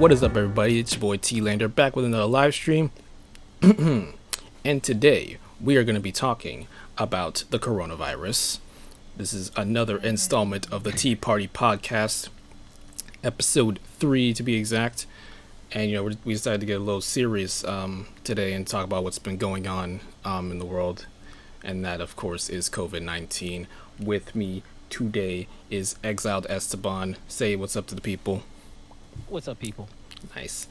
What is up, everybody? It's your boy T Lander back with another live stream. And today we are going to be talking about the coronavirus. This is another installment of the Tea Party podcast, episode 3 to be exact. And we decided to get a little serious today and talk about what's been going on in the world, and that, of course, is COVID-19. With me today is Exiled Esteban. Say what's up to the people. What's up, people? Nice.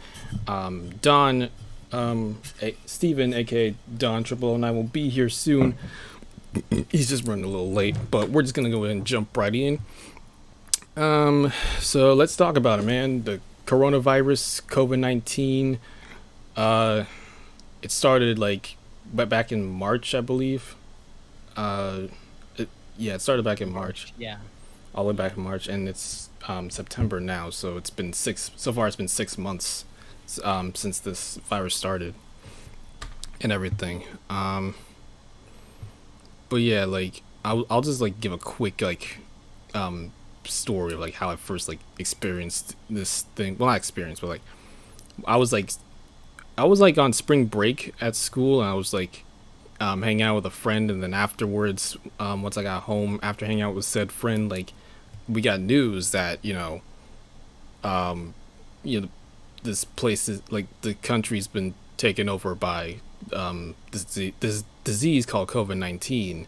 Don, Steven, aka Don Triple, and I will be here soon. He's just running a little late, but we're just gonna go ahead and jump right in. So let's talk about it, man. The coronavirus, COVID-19. It started back in March, I believe. It started back in March. Yeah. All the way back in March, and it's September now, so it's been 6 months since this virus started and everything. But yeah, I'll just give a quick story of how I first experienced this thing. Well, not experienced, but I was on spring break at school, and I was hanging out with a friend, and then afterwards, once I got home after hanging out with said friend, we got news that this place is the country's been taken over by this disease called COVID-19,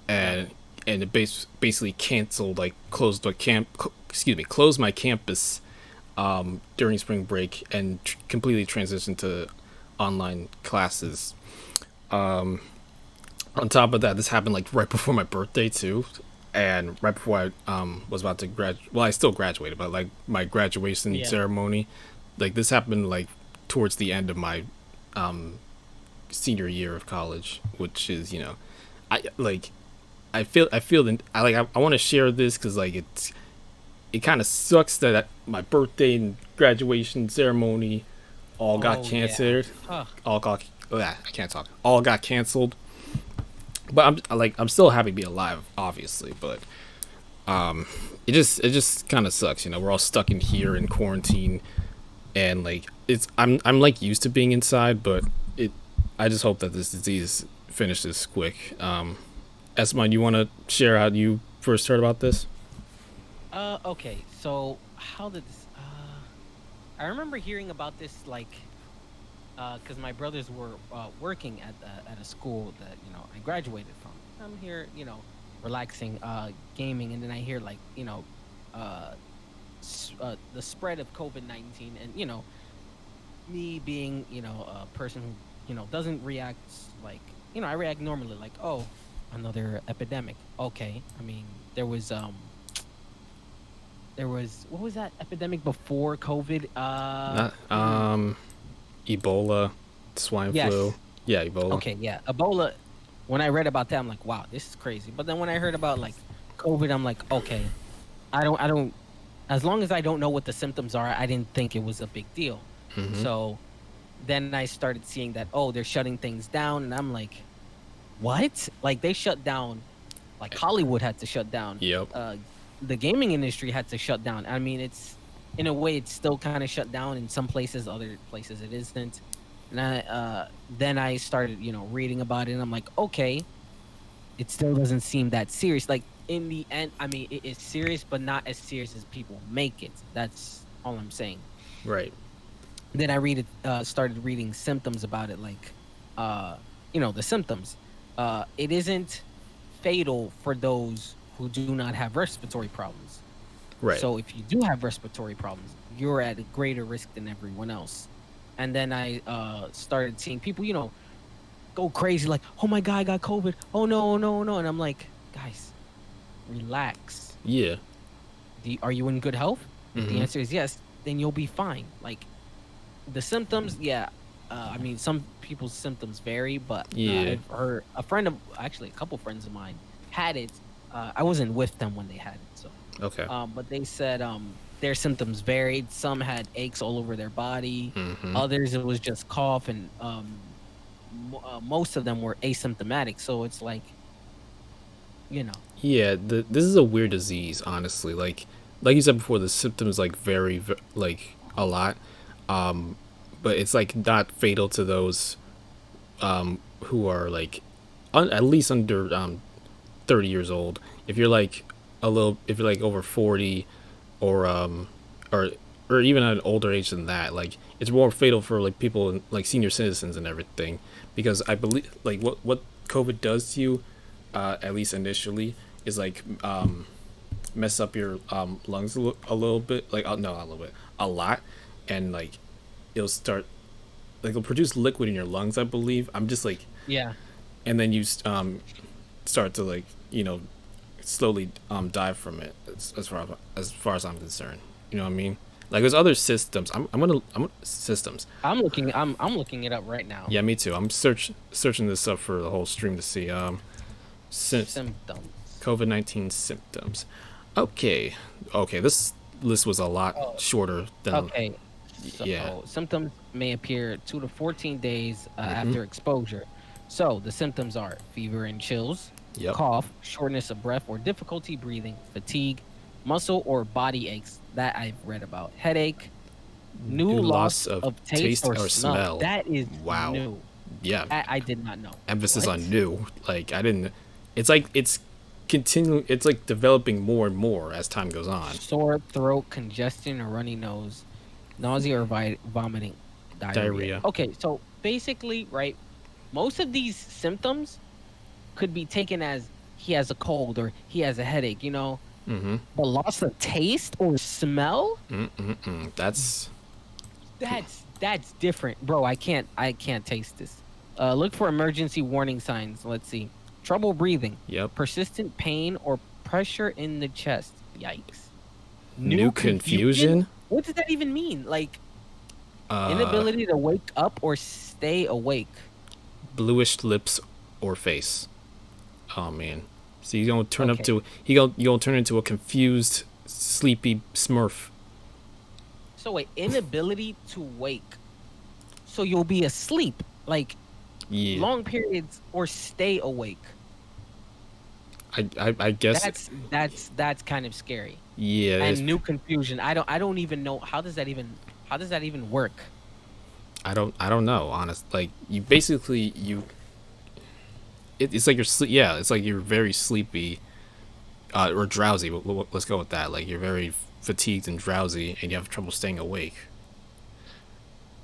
and it basically canceled, closed my campus during spring break and completely transitioned to online classes. On top of that, this happened right before my birthday too, and right before I was about to graduate. Well, I still graduated, but my graduation ceremony, this happened towards the end of my senior year of college, which is I feel that I want to share this because it kind of sucks that my birthday and graduation ceremony all got canceled. Yeah. I can't talk. All got canceled. But I'm still happy to be alive, obviously. But it just kind of sucks. We're all stuck in here in quarantine, and I'm used to being inside, but I just hope that this disease finishes quick. Esmond, you want to share how you first heard about this? Okay. So how did this? I remember hearing about this because my brothers were working at a school that I graduated from. I'm here, relaxing, gaming, and then I hear the spread of COVID-19, and me being a person who doesn't react I react normally, oh, another epidemic. Okay, I mean there was what was that epidemic before COVID? Ebola, swine flu. Yeah, Ebola. Okay, yeah, Ebola. When I read about that, I'm like, wow, this is crazy. But then when I heard about COVID, I'm like, okay, I don't. As long as I don't know what the symptoms are, I didn't think it was a big deal. Mm-hmm. So then I started seeing that, they're shutting things down, and I'm like, what? They shut down, Hollywood had to shut down. Yep. The gaming industry had to shut down. I mean, in a way, it's still kind of shut down in some places. Other places, it isn't. And then I started, reading about it, and I'm like, okay, it still doesn't seem that serious. In the end, I mean, it is serious, but not as serious as people make it. That's all I'm saying. Right. Then I started reading symptoms about it, the symptoms. It isn't fatal for those who do not have respiratory problems. Right. So if you do have respiratory problems, you're at a greater risk than everyone else. And then I started seeing people, go crazy, oh my God, I got COVID. Oh no, no, no. And I'm like, guys, relax. Yeah. Are you in good health? If Mm-hmm. the answer is yes, then you'll be fine. The symptoms, yeah. I mean, some people's symptoms vary, but Yeah. I've heard a couple friends of mine had it. I wasn't with them when they had it, so. Okay. But they said their symptoms varied. Some had aches all over their body. Mm-hmm. Others, it was just cough, and most of them were asymptomatic. So it's Yeah, this is a weird disease, honestly. Like you said before, the symptoms vary a lot. but it's like not fatal to those who are like at least under 30 years old. If you're like if you're like over 40, or or or even at an older age than that, like it's more fatal for like people like senior citizens and everything, because I believe like what COVID does to you, at least initially, is like mess up your lungs a little bit, like no, not a little bit, a lot, and like it'll start like it'll produce liquid in your lungs, I believe. I'm just like, Yeah. and then you start to like slowly die from it, as far as I'm concerned. You know what I mean? Like there's other systems. I'm systems. I'm looking it up right now. Yeah, me too. I'm searching this up for the whole stream to see Symptoms. COVID-19 symptoms. Okay, okay. This list was a lot Oh, shorter than okay. yeah. So symptoms may appear 2 to 14 days Mm-hmm. after exposure. So the symptoms are fever and chills, Yep. cough, shortness of breath or difficulty breathing, fatigue, muscle or body aches that I've read about, headache, new New loss loss of of taste taste or or smell. smell. That is Wow. new. Yeah. I did not know. Emphasis What? on new. Like I didn't. It's like it's continuing. It's like developing more and more as time goes on. Sore throat, congestion or runny nose, nausea or vomiting, diarrhea. Diarrhea. Okay, so basically, right, most of these symptoms could be taken as he has a cold or he has a headache, Mm-hmm. But loss of taste or smell, That's that's different, bro. I can't taste this. Look for emergency warning signs. Let's see. Trouble breathing, yep. persistent pain or pressure in the chest. Yikes. New New confusion? confusion. What does that even mean? Like Uh, inability to wake up or stay awake. bluish lips or face. Oh man. So you gonna turn up Okay. to you gonna turn into a confused, sleepy Smurf. So wait, inability to wake. So you'll be asleep like Yeah. long periods or stay awake. I guess. That's kind of scary. Yeah. And new confusion. I don't even know how does that even work? I don't know. Honest. Like you basically it's like you're sleep. Yeah. It's like you're very sleepy, or drowsy. Let's go with that. Like you're very fatigued and drowsy, and you have trouble staying awake.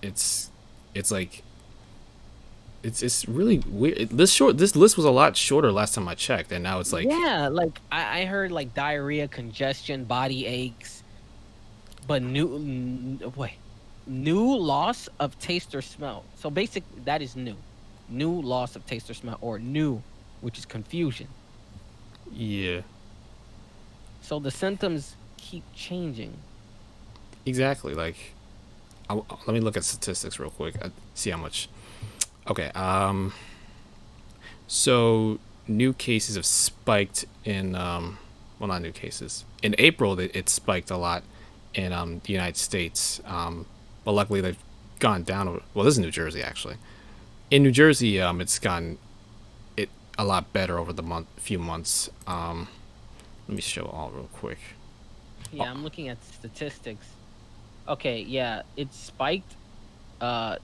It's it's like it's really weird. This list was a lot shorter last time I checked, and now it's like Yeah, like I heard like diarrhea, congestion, body aches, but wait, new loss of taste or smell. So basic that is new. New loss of taste or smell or new, which is confusion. yeah, So the symptoms keep changing. exactly. Like let me look at statistics real quick. See how much. Okay. So new cases have spiked in well, not new cases. In April, it spiked a lot in the United States. But luckily they've gone down. Well, this is New Jersey actually. In New Jersey, it's gone it a lot better over the few months. Let me show all real quick. Yeah, I'm looking at statistics. Okay, yeah, it spiked. Uh,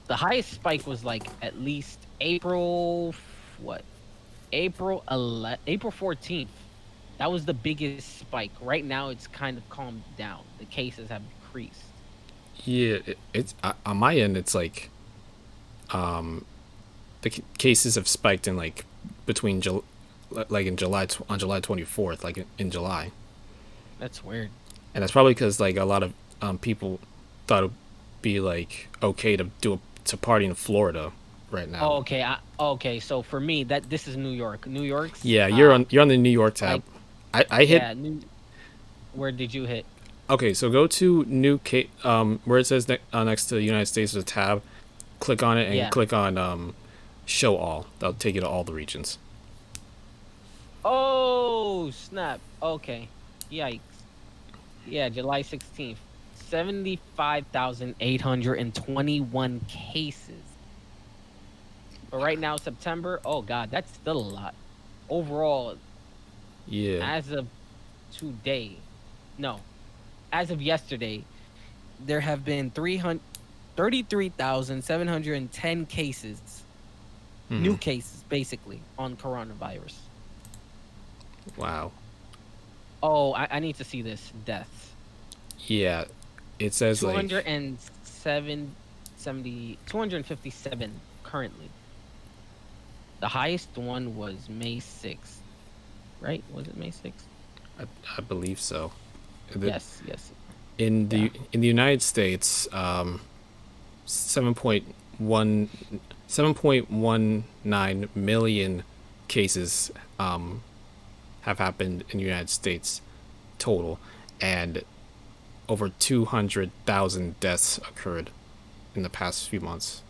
the highest spike was like at least what? April 14th. That was the biggest spike. Right now, it's kind of calmed down. The cases have decreased. Yeah, it's on my end. It's like the cases have spiked in like between like in on July 24th, like in July, That's weird. and that's probably because like a lot of people thought it'd be like okay to party in Florida right Oh, now. okay. Okay. So for me, that this is New York. New York's Yeah, you're on the New York tab. like I hit. yeah. Where did you hit? Okay, so go to where it says next to the United States, there's a tab. Click on it and Yeah. click on show all. That'll take you to all the regions. Oh snap. Okay. Yikes. Yeah, July 16th. 75,821 cases. But right now, September, oh God, that's still a lot. Overall, Yeah. as of today, no, as of yesterday, there have been 33,710 cases, Hmm. new cases, basically, on coronavirus. Wow. Oh, I need to see this. Deaths. Yeah. It says like 207, 257 currently. The highest one was May 6th, right? Was it May 6th? I, I believe so. The- Yes, yes. In Yeah. the United States, 7.1 7.19 million cases have happened in the United States total, and over 200,000 deaths occurred in the past few months.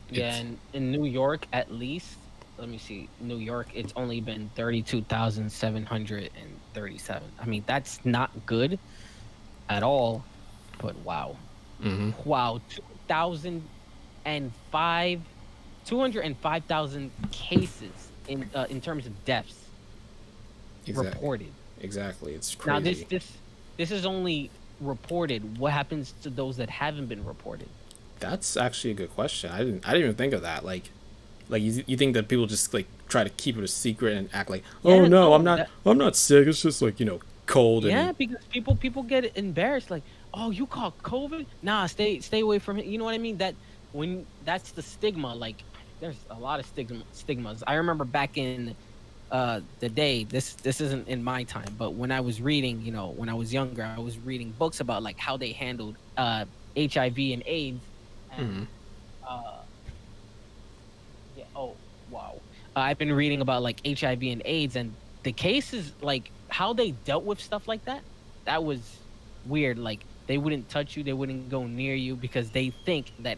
Yeah, It's and in New York, at least, let me see. New York, it's only been 32,737. I mean, that's not good at all, but wow. Wow, 2,005 205,000 cases in terms of deaths exact reported. exactly. It's Now crazy. this is only reported. What happens to those that haven't been reported? That's actually a good question. I didn't even think of that. Like you think that people just like try to keep it a secret and act like, oh Yeah, no, no, that I'm not sick. It's just like cold and yeah, because people get embarrassed, like, oh, you caught COVID? Nah, stay away from it. You know what I mean? That when that's the stigma. Like, there's a lot of stigmas. I remember back in the day, this isn't in my time, but when I was reading, when I was younger, I was reading books about like how they handled HIV and AIDS, and uh yeah, oh wow, I've been reading about like HIV and AIDS, and the cases, like how they dealt with stuff like that, that was weird. Like, they wouldn't touch you, they wouldn't go near you, because they think that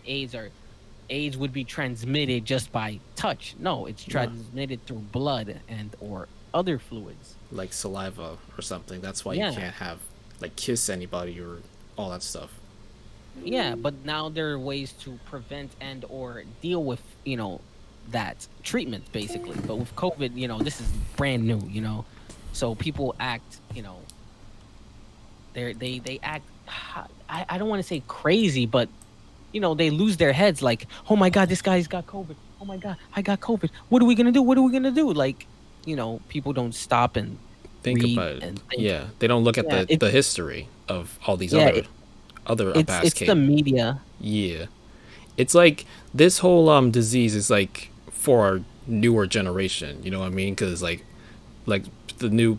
AIDS would be transmitted just by touch. No, it's no, transmitted through blood and or other fluids. like saliva or something. That's why you Yeah. can't have like kiss anybody or all that stuff. Yeah, but now there are ways to prevent and or deal with, that treatment basically. But with COVID, this is brand new, So people act, they act I don't want to say crazy, but they lose their heads like, "Oh my god, this guy's got COVID. Oh my god, I got COVID. What are we going to do? What are we going to do?" Like, people don't stop and Think read about it. and think. Yeah, they don't look at Yeah, the history of all these yeah, other past it's case. the media. Yeah, it's like this whole disease is like for our newer generation. You know what I mean? Because like the new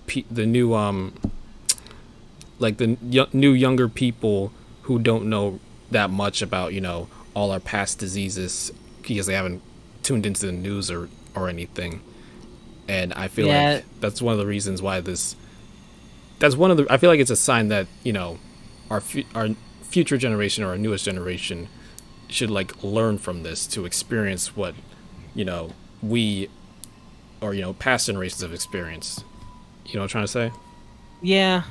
like the new younger people who don't know that much about all our past diseases because they haven't tuned into the news or anything. And I feel Yeah, like that's one of the reasons why this that's one of the I feel like it's a sign that our future generation or our newest generation should like learn from this to experience what you know we or past generations have experienced. You know what I'm trying to say? yeah,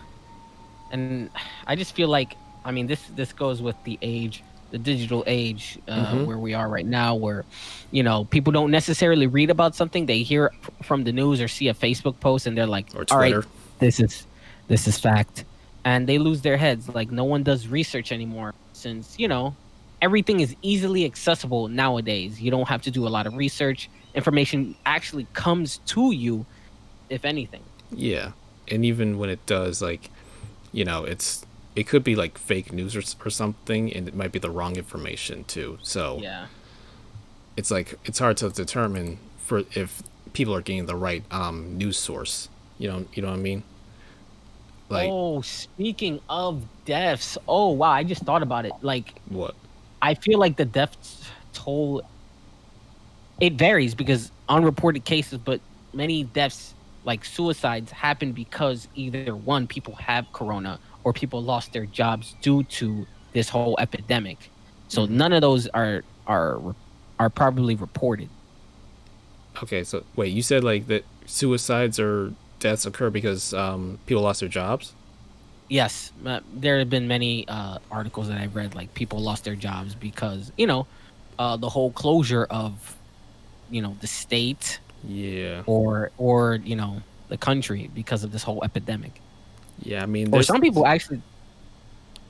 and I just feel like, I mean, this goes with the age, the digital age, where we are right now, where people don't necessarily read about something. They hear from the news or see a Facebook post, and they're like, Or all right, Twitter. this is this is fact, and they lose their heads. Like, no one does research anymore, since everything is easily accessible nowadays. You don't have to do a lot of research. Information actually comes to you, if anything. Yeah, and even when it does, like it could be like fake news or something, and it might be the wrong information too. So Yeah. it's like it's hard to determine for if people are getting the right news source. You know what I mean? Like Oh, speaking of deaths, oh wow, I just thought about it. Like, what? I feel like the death toll, it varies because unreported cases, but many deaths, like suicides, happen because either one, people have corona, or people lost their jobs due to this whole epidemic. So none of those are probably reported. Okay, so wait, you said like that suicides or deaths occur because people lost their jobs. Yes, there have been many articles that I've read, like people lost their jobs because the whole closure of the state, Yeah, or the country, because of this whole epidemic. yeah. I mean, Or there's some people actually,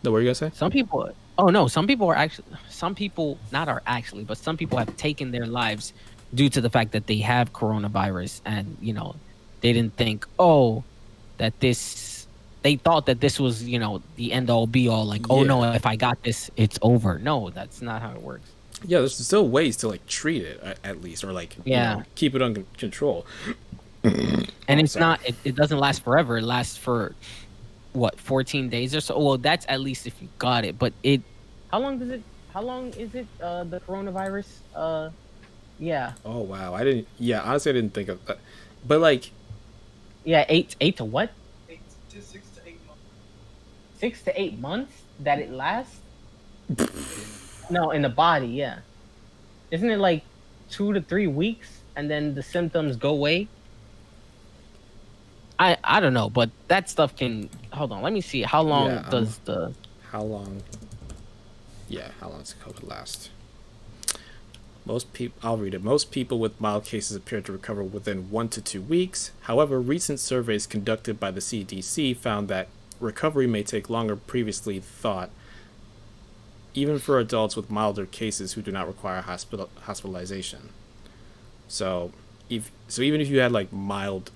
No, what were you gonna say? Some people, oh no, some people are actually, some people not are actually, but some people have taken their lives due to the fact that they have coronavirus, and they didn't think, oh, that this, they thought that this was, the end all be all, like, oh no, Yeah, if I got this, it's over. No, that's not how it works. yeah. There's still ways to like treat it at least, or like Yeah. keep it under control. And Oh, it's sorry. not, it doesn't last forever. It lasts for what, 14 days or so. Well, that's at least if you got it. But how long does it, how long is it, the coronavirus? Yeah. Oh wow, I didn't. Yeah, honestly, I didn't think of that. But like, Yeah, eight to what? 6 to 8 months that it lasts? No, in the body, yeah. Isn't it like 2 to 3 weeks and then the symptoms go away? I don't know, but that stuff can, hold on, let me see. How long yeah, does the how long? Yeah, how long does COVID last? Most people, I'll read it. Most people with mild cases appear to recover within 1 to 2 weeks. However, recent surveys conducted by the CDC found that recovery may take longer previously thought, even for adults with milder cases who do not require hospitalization. So, even if you had like mild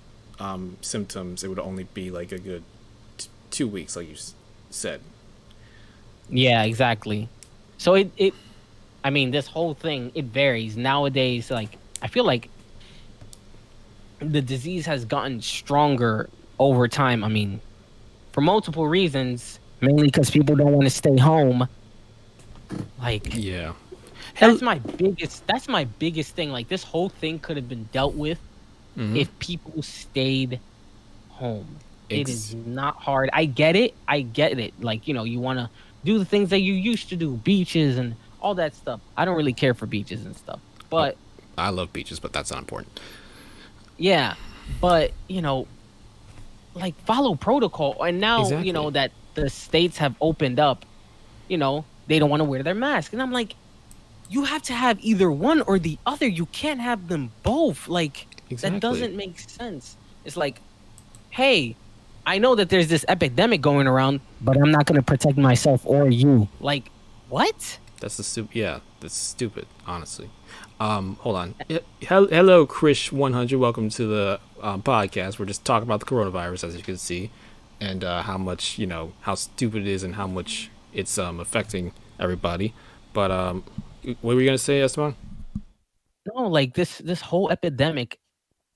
symptoms, it would only be like a good 2 weeks, like you said. Yeah, exactly. So I mean, this whole thing, it varies. Nowadays, like, I feel like the disease has gotten stronger over time. I mean, for multiple reasons, mainly because people don't want to stay home. Like, Yeah. Hell. that's my biggest thing. Like, this whole thing could have been dealt with Mm-hmm. if people stayed home. It is Ex- not hard. I get it. I get it. Like, you want to do the things that you used to do, beaches and all that stuff. I don't really care for beaches and stuff. oh, But I love beaches, but that's not important. yeah, but like, follow protocol. And now, Exactly. that the states have opened up, they don't want to wear their mask. And I'm like, you have to have either one or the other. You can't have them both. Like, that Exactly. doesn't make sense. It's like, hey, I know that there's this epidemic going around, but I'm not going to protect myself or you. Like, what? That's the stupid. Yeah, that's stupid. Honestly. Hold on. Hello, Chris 100. Welcome to the podcast. We're just talking about the coronavirus, as you can see, and how much how stupid it is and how much it's affecting everybody. But what were you gonna say, Esteban? No, like, this whole epidemic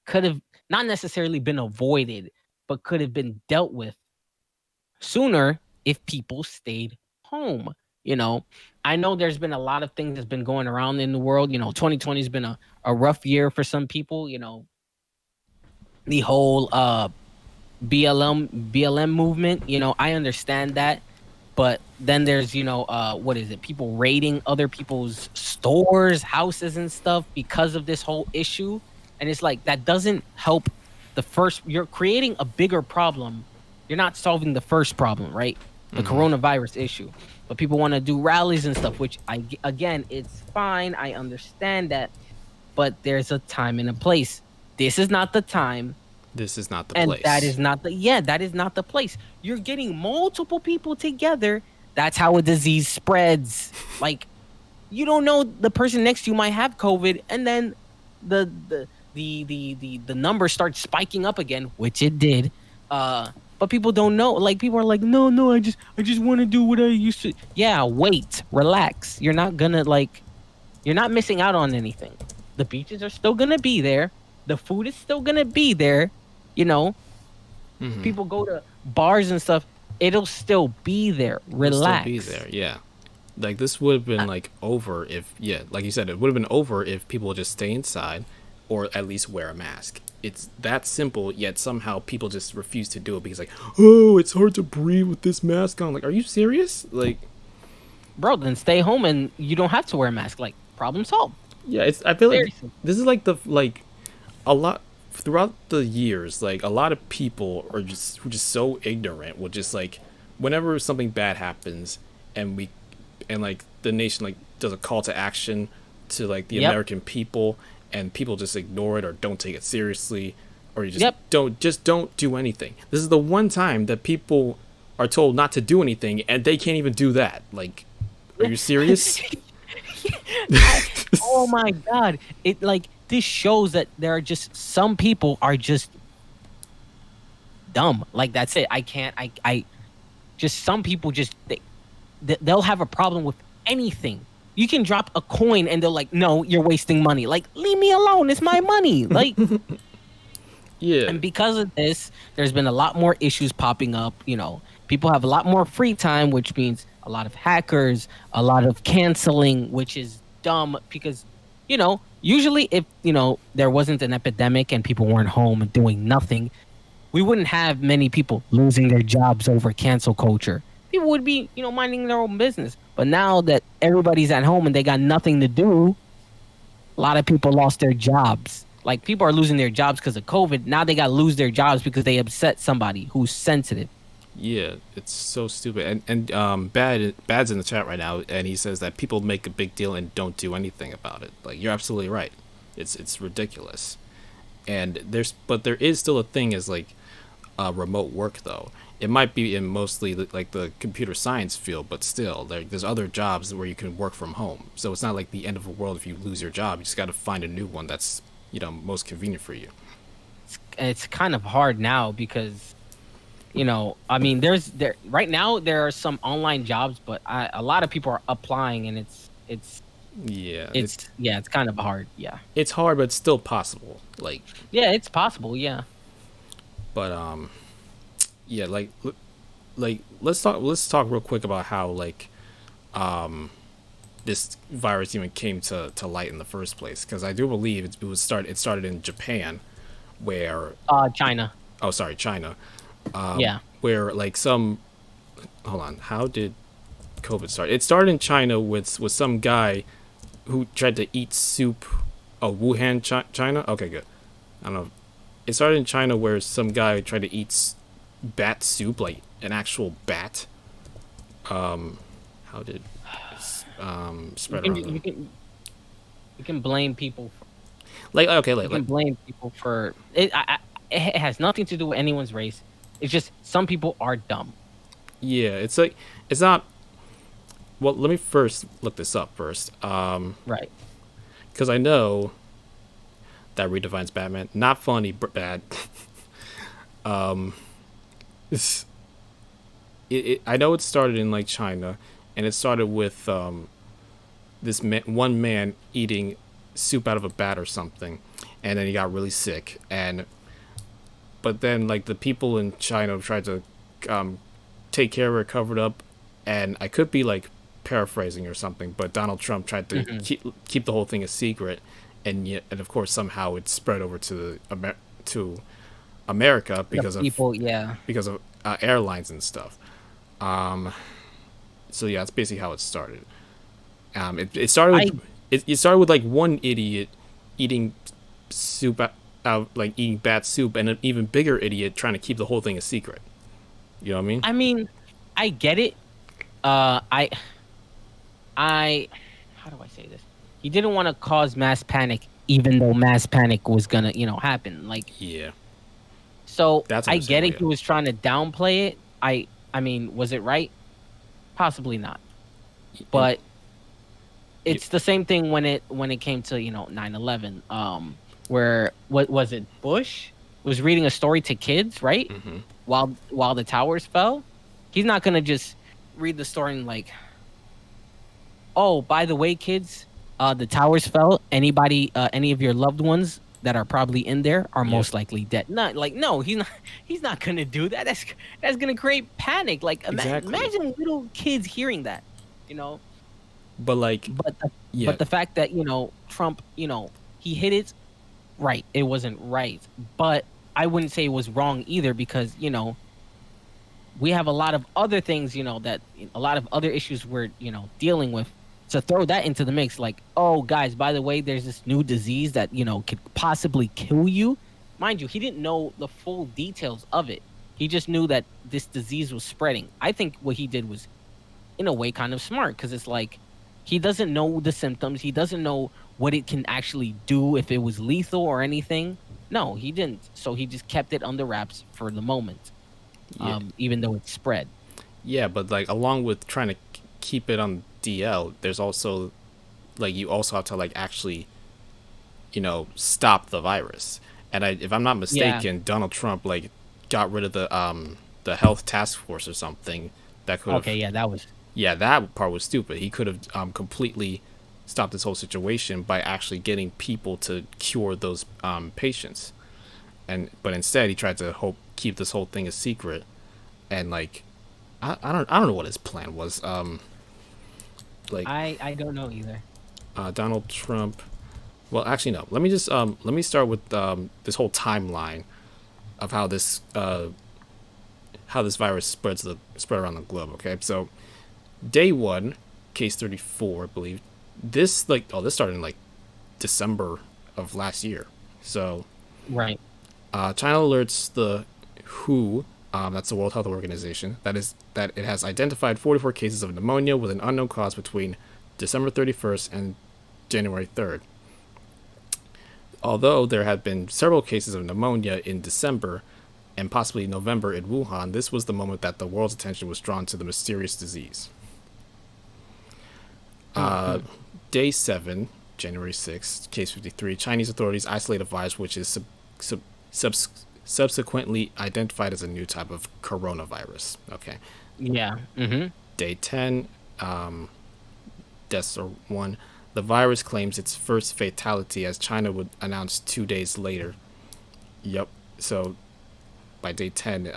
could have not necessarily been avoided, but could have been dealt with sooner if people stayed home. You know, I know there's been a lot of things that's been going around in the world. 2020 has been a rough year for some people. The whole BLM movement. I understand that, but then there's, what is it? People raiding other people's stores, houses, and stuff because of this whole issue. And it's like, that doesn't help the first. You're creating a bigger problem. You're not solving the first problem, right? The coronavirus issue. But people want to do rallies and stuff, which, again, it's fine. I understand that, but there's a time and a place. This is not the time, This is not the and place. that is not the place. You're getting multiple people together. That's how a disease spreads. Like, you don't know, the person next to you might have COVID, and then the number starts spiking up again, which it did. But people don't know. Like, people are like, no, no, I just want to do what I used to. Yeah, wait, relax. You're not missing out on anything. The beaches are still gonna be there. The food is still gonna be there. You know, people go to bars and stuff. It'll still be there. It'll still be Relax. there. Yeah. Like this would have been Uh, like over if like you said, it would have been over if people would just stay inside or at least wear a mask. It's that simple, yet somehow people just refuse to do it because like, oh, it's hard to breathe with this mask on. Like, are you serious? Like, Bro, then stay home and you don't have to wear a mask. Like, problem solved. yeah, it's. I feel like Very simple. this is like the like a lot throughout the years. Like a lot of people are just so ignorant. Will just like whenever something bad happens and like the nation like does a call to action to like the Yep. American people and people just ignore it or don't take it seriously or you just Yep. don't do anything. This is the one time that people are told not to do anything, and they can't even do that. Like, are you serious? I, oh my god! It like this shows that there are just some people are just dumb. Like that's it. I can't. I just some people just they'll have a problem with anything. You can drop a coin and they're like, "No, you're wasting money." Like, leave me alone. It's my money. Like, Yeah, and because of this, there's been a lot more issues popping up. People have a lot more free time, which means a lot of hackers, a lot of canceling, which is dumb because, usually if, there wasn't an epidemic and people weren't home and doing nothing, we wouldn't have many people losing their jobs over cancel culture. People would be, minding their own business. But now that everybody's at home and they got nothing to do, a lot of people lost their jobs. Like people are losing their jobs because of COVID. Now they got to lose their jobs because they upset somebody who's sensitive. yeah, it's so stupid. And Bad's in the chat right now, and he says that people make a big deal and don't do anything about it. Like, you're absolutely right. It's ridiculous. And there is still a thing as like remote work though. It might be in mostly like the computer science field, but still, there's other jobs where you can work from home. So it's not like the end of the world if you lose your job. You just got to find a new one that's most convenient for you. It's kind of hard now because, I mean, there right now there are some online jobs, but a lot of people are applying, and Yeah, it's kind of hard. Yeah, it's hard, but it's still possible. Like, yeah, it's possible. Yeah. but yeah, like let's talk real quick about how like this virus even came to light in the first place, because I do believe it started in Japan, where China. oh sorry China, Yeah. where like some hold on, how did COVID start? It started in China with some guy who tried to eat soup. Oh, Wuhan, China. Okay, good. I don't know. It started in China where some guy tried to eat bat soup, like an actual bat. How did You spread can around? you can blame people. Like, okay, You can blame people for it. It has nothing to do with anyone's race. It's just some people are dumb. yeah, it's like it's not. Well, let me first look this up first, Right. because I know that redefines Batman. Not funny, but bad. It's, I know it started in like China, and it started with one man eating soup out of a bat or something, and then he got really sick. But then like the people in China tried to take care of it, cover it up, and I could be like paraphrasing or something, but Donald Trump tried to keep the whole thing a secret, and of course somehow it spread over to America because The people, yeah. of airlines and stuff. So yeah, that's basically how it started. It started I with it started with like one idiot eating soup out, like eating bat soup, and an even bigger idiot trying to keep the whole thing a secret. You know what I mean? I mean, I get it. I how do I say this? He didn't want to cause mass panic, even though mass panic was gonna, happen. Like, Yeah, so that's I get understandable. it. He was trying to downplay it. I mean, was it right? Possibly not. Yeah. But it's the same thing when it came to 9/11. Where what was it? Bush was reading a story to kids, right? Mm-hmm. While the towers fell. He's not gonna just read the story and like, oh, by the way, kids, the towers fell. Any of your loved ones that are probably in there are Yeah. most likely dead. Not like, no, he's not. He's not gonna do that. That's gonna create panic. Like, Exactly. imagine little kids hearing that, you know. But like, But yeah, but the fact that Trump, he hit it right. It wasn't right, but I wouldn't say it was wrong either because we have a lot of other things, that a lot of other issues we're, dealing with. To throw that into the mix, like, oh, guys, by the way, there's this new disease that, could possibly kill you. Mind you, he didn't know the full details of it. He just knew that this disease was spreading. I think what he did was, in a way, kind of smart because it's like he doesn't know the symptoms. He doesn't know what it can actually do, if it was lethal or anything. No, he didn't. So he just kept it under wraps for the moment. yeah. Even though it spread. Yeah, but like along with trying to keep it on DL, there's also like you also have to like actually stop the virus. And if I'm not Yeah. mistaken, Donald Trump like got rid of the health task force or something that could Okay. have. Yeah, that was. Yeah, that part was stupid. He could have completely stopped this whole situation by actually getting people to cure those patients. But instead he tried to hope keep this whole thing a secret. And like I don't know what his plan was. Like I don't know either. Donald Trump. Well, actually, no. Let me start with this whole timeline of how this virus spread around the globe. Okay, so day one, case 34, I believe. This started in like December of last year. So Right. China alerts the WHO, that's the World Health Organization, that it has identified 44 cases of pneumonia with an unknown cause between December 31st and January 3rd. Although there had been several cases of pneumonia in December and possibly November in Wuhan, this was the moment that the world's attention was drawn to the mysterious disease. Hmm. Day 7, January 6th, case 53, Chinese authorities isolate a virus which is sub, sub, subsequently identified as a new type of coronavirus. Okay. Yeah. Hmm. Day 10, deaths are 1. The virus claims its first fatality as China would announce 2 days later. Yep. So by day 10,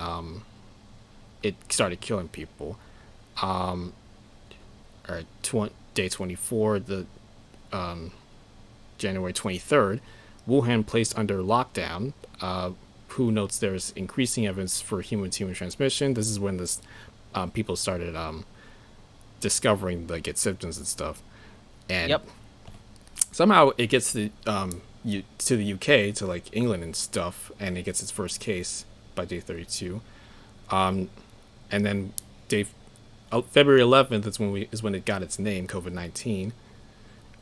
it started killing people. Or day 24, the January 23rd, Wuhan placed under lockdown. Who notes there's increasing evidence for human-to-human transmission. This is when this people started discovering like its symptoms and stuff, and Yep. somehow it gets to the UK, to like England and stuff, and it gets its first case by day 32. And then day February 11th is when it got its name, COVID-19.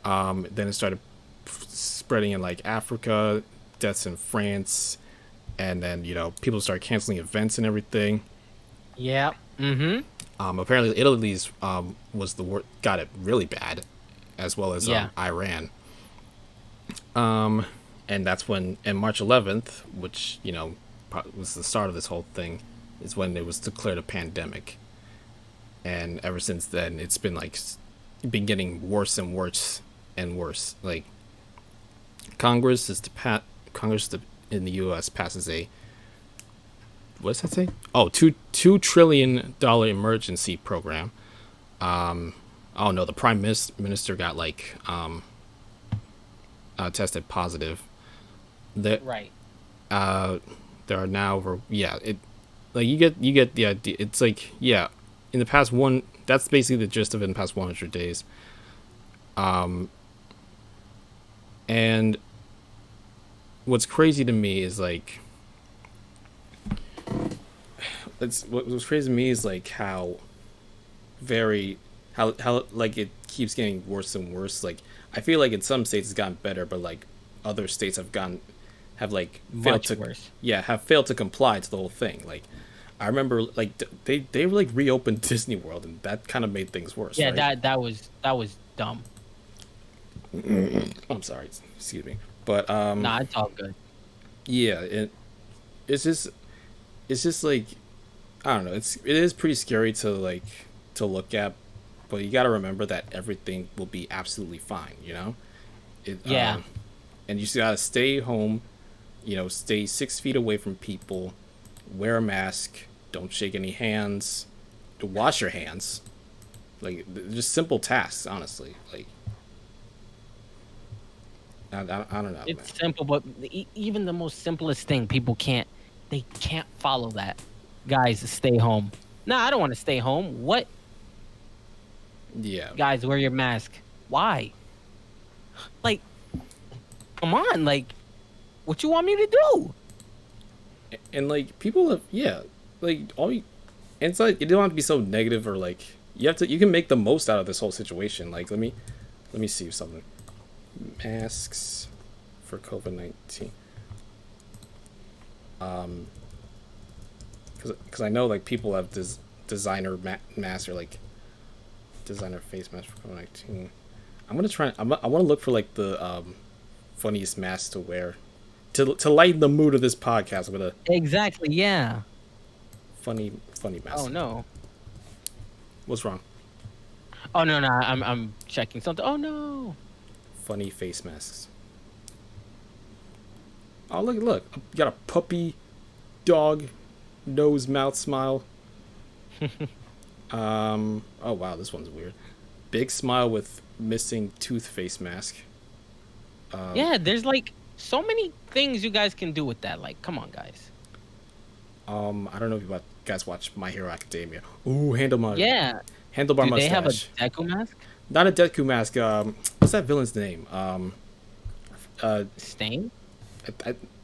Then it started spreading in like Africa, deaths in France, and then people start canceling events and everything. Yeah. Hmm. Apparently, Italy's was the word got it really bad, as well as Yeah. Iran. And that's when, and March 11th, which was the start of this whole thing, is when it was declared a pandemic. And ever since then, it's been like been getting worse and worse and worse. Like Congress in the U.S. passes a, what does that say? Oh, two trillion dollar emergency program. Oh no, the prime minister got like tested positive. That Right. there are now over, yeah, it like you get the idea. It's like, yeah, in the past one, that's basically the gist of it in the past 100 days. And what's crazy to me is like, what's crazy to me is like very how like it keeps getting worse and worse. Like I feel like in some states it's gotten better, but like other states have like failed Much to, worse. yeah, have failed to comply to the whole thing. Like I remember like they like reopened Disney World, and that kind of made things worse, Yeah. right? That was dumb. I'm sorry, excuse me, but Nah, it's all good. yeah, it's just it's just like, I don't know. It is pretty scary to like to look at, but you got to remember that everything will be absolutely fine. It Yeah. and you just gotta stay home. Stay 6 feet away from people. Wear a mask. Don't shake any hands. Wash your hands. Like just simple tasks, honestly. Like I don't know, man. It's simple, but even the most simplest thing, people can't. They can't follow that. Guys, stay home. Nah, I don't want to stay home. What? Yeah, Guys, wear your mask. Why? Like, come on. Like, what you want me to do? and like people have, yeah, like all you, and it's like you don't have to be so negative, or like you can make the most out of this whole situation. Like let me see something. Masks for COVID-19. Because I know like people have designer mask or like designer face mask for COVID-19. I'm gonna try. I want to look for like the funniest mask to wear to lighten the mood of this podcast. I'm gonna Exactly. Yeah. funny Oh mask. no. What's wrong? Oh no, no. I'm checking something. Oh no. Funny face masks. Oh look! You got a puppy, dog, nose, mouth, smile. Oh wow, this one's weird. Big smile with missing tooth face mask. Yeah, there's like so many things you guys can do with that. Like, come on, guys. I don't know if you guys watch My Hero Academia. Ooh, Yeah. handlebar Do they have a mustache. Deku mask? Not a Deku mask. What's that villain's name? Uh, Stain?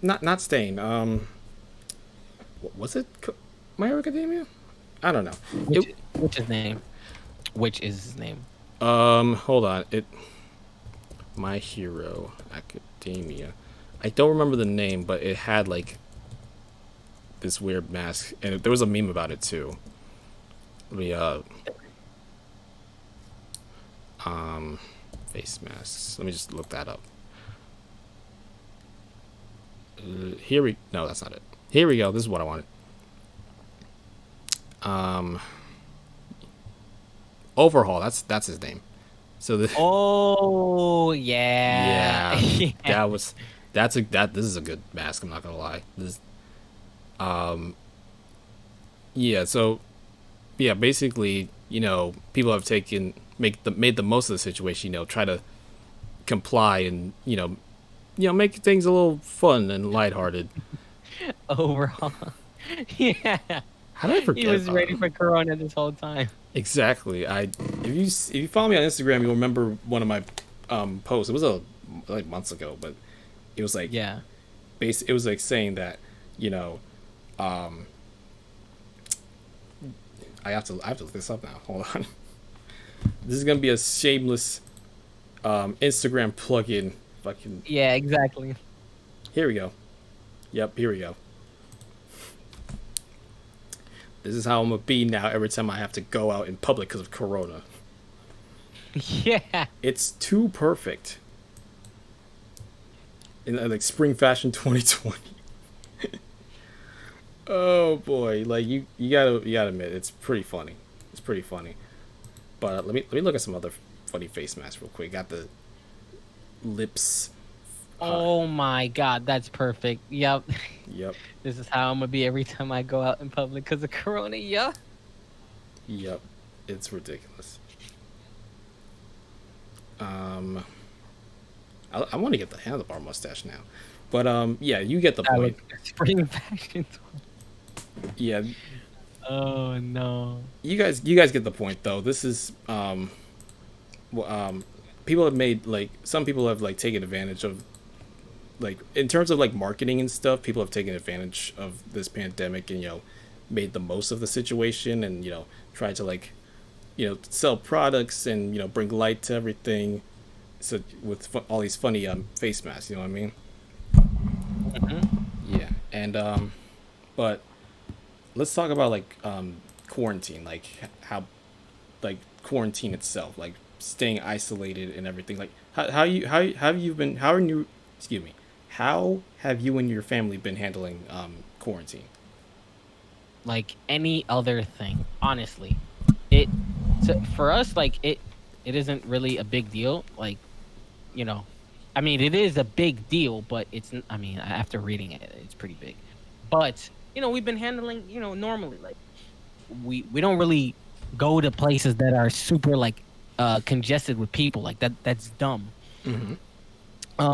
not Stain. Was it My Hero Academia? I don't know. Which his name? Which is his name? Hold on. My Hero Academia. I don't remember the name, but it had like this weird mask, and there was a meme about it too. Let me face masks. Let me just look that up. No, that's not it. Here we go. This is what I wanted. Overhaul. That's his name. So Oh yeah. yeah, Yeah. this is a good mask. I'm not gonna lie. Yeah. So yeah, basically, people have made the most of the situation. Try to comply and make things a little fun and lighthearted. Overall. Yeah. How did I He forget was about ready him? for Corona this whole time. Exactly. If you follow me on Instagram, you'll remember one of my posts. It was like months ago, but it was like Yeah. it was like saying that you know I have to look this up now. Hold on. This is gonna be a shameless Instagram plugin. Fucking Yeah, exactly. here we go. Yep, here we go. This is how I'm gonna be now every time I have to go out in public because of Corona. Yeah. It's too perfect. In like spring fashion 2020. Oh boy, like you gotta admit it's pretty funny. It's pretty funny. But let me look at some other funny face masks real quick. Got the lips. Oh my god, that's perfect. Yep. Yep, This is how I'm gonna be every time I go out in public because of Corona. Yeah. yep. It's ridiculous. Um, I want to get the handlebar mustache now, but yeah, you get the That point. looks spring fashion. Yeah, Oh no. you guys get the point though. This is people have made like some people have like taken advantage of like in terms of like marketing and stuff. People have taken advantage of this pandemic and made the most of the situation and tried to like sell products and bring light to everything. So with all these funny face masks, you know what I mean? Yeah, and but let's talk about like quarantine, like how like quarantine itself, like staying isolated and everything. Like how have you been? How are you? Excuse me. How have you and your family been handling quarantine? Like any other thing, honestly. It so for us, like it isn't really a big deal. Like, you know, I mean, it is a big deal, but I mean, after reading it, it's pretty big. But we've been handling, normally. Like we don't really go to places that are super like congested with people. Like that's dumb. Mm-hmm.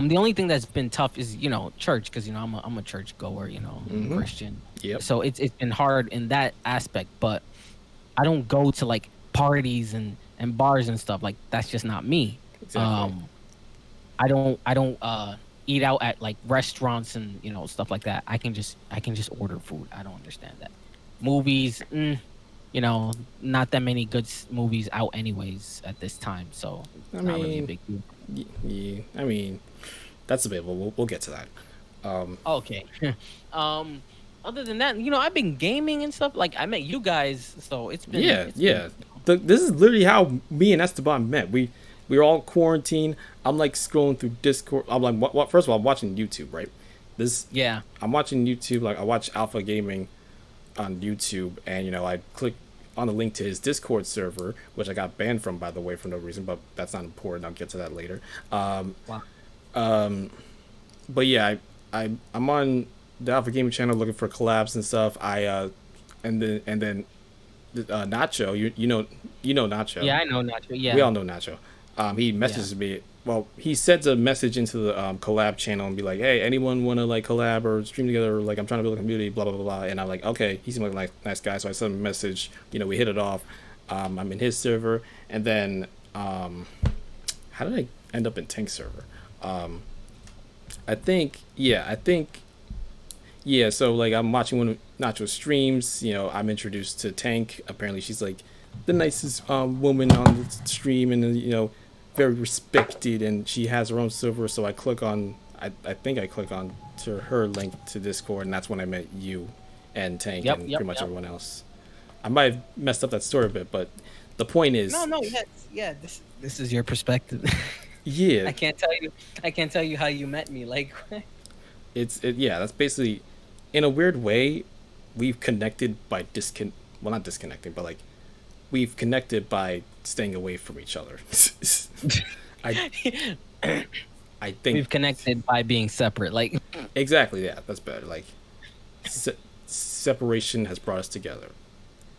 The only thing that's been tough is church, because I'm a church goer, I'm Mm-hmm. Christian, Yep. so it's been hard in that aspect. But I don't go to like parties and bars and stuff. Like that's just not me. Exactly. Um, I don't eat out at like restaurants and stuff like that. I can just order food. I don't understand that. Movies, you know, not that many good movies out anyways at this time, so I it's not really a mean, big deal. yeah. I mean, that's debatable. We'll get to that. Okay. um other than that, I've been gaming and stuff. Like I met you guys, so Yeah, it's been yeah. This is literally how me and Esteban met. We were all quarantined. I'm like scrolling through Discord. I'm like, what? First of all, I'm watching YouTube, right? This yeah. I'm watching YouTube. Like I watch Alpha Gaming on YouTube, and I click on the link to his Discord server, which I got banned from, by the way, for no reason. But that's not important. I'll get to that later. Wow. But yeah, I'm on the Alpha Gaming channel looking for collabs and stuff. And then Nacho, you know Nacho. Yeah, I know, Nacho. We Yeah, all know Nacho. He yeah. messages me. Well, he sends a message into the collab channel and be like, "Hey, anyone want to like collab or stream together? Or, like, I'm trying to build a community, blah blah blah blah." And I'm like, "Okay." He seemed like a nice guy, so I sent him a message. We hit it off. I'm in his server, and then how did I end up in Tank server? I think, so like I'm watching one of Nacho's streams. I'm introduced to Tank. Apparently, she's like the nicest woman on the stream, and very respected, and she has her own server. So I think I click on to her link to Discord, and that's when I met you and Tank Yep, and yep, pretty much yep. everyone else. I might have messed up that story a bit, but the point No, is, no, yes, yeah. This is your perspective. yeah, I can't tell you. I can't tell you how you met me. Like, yeah, that's basically, in a weird way, we've connected by well, not disconnecting, but like we've connected by staying away from each other. I I think we've connected by being separate. Like, exactly, yeah, that's better. Like separation has brought us together.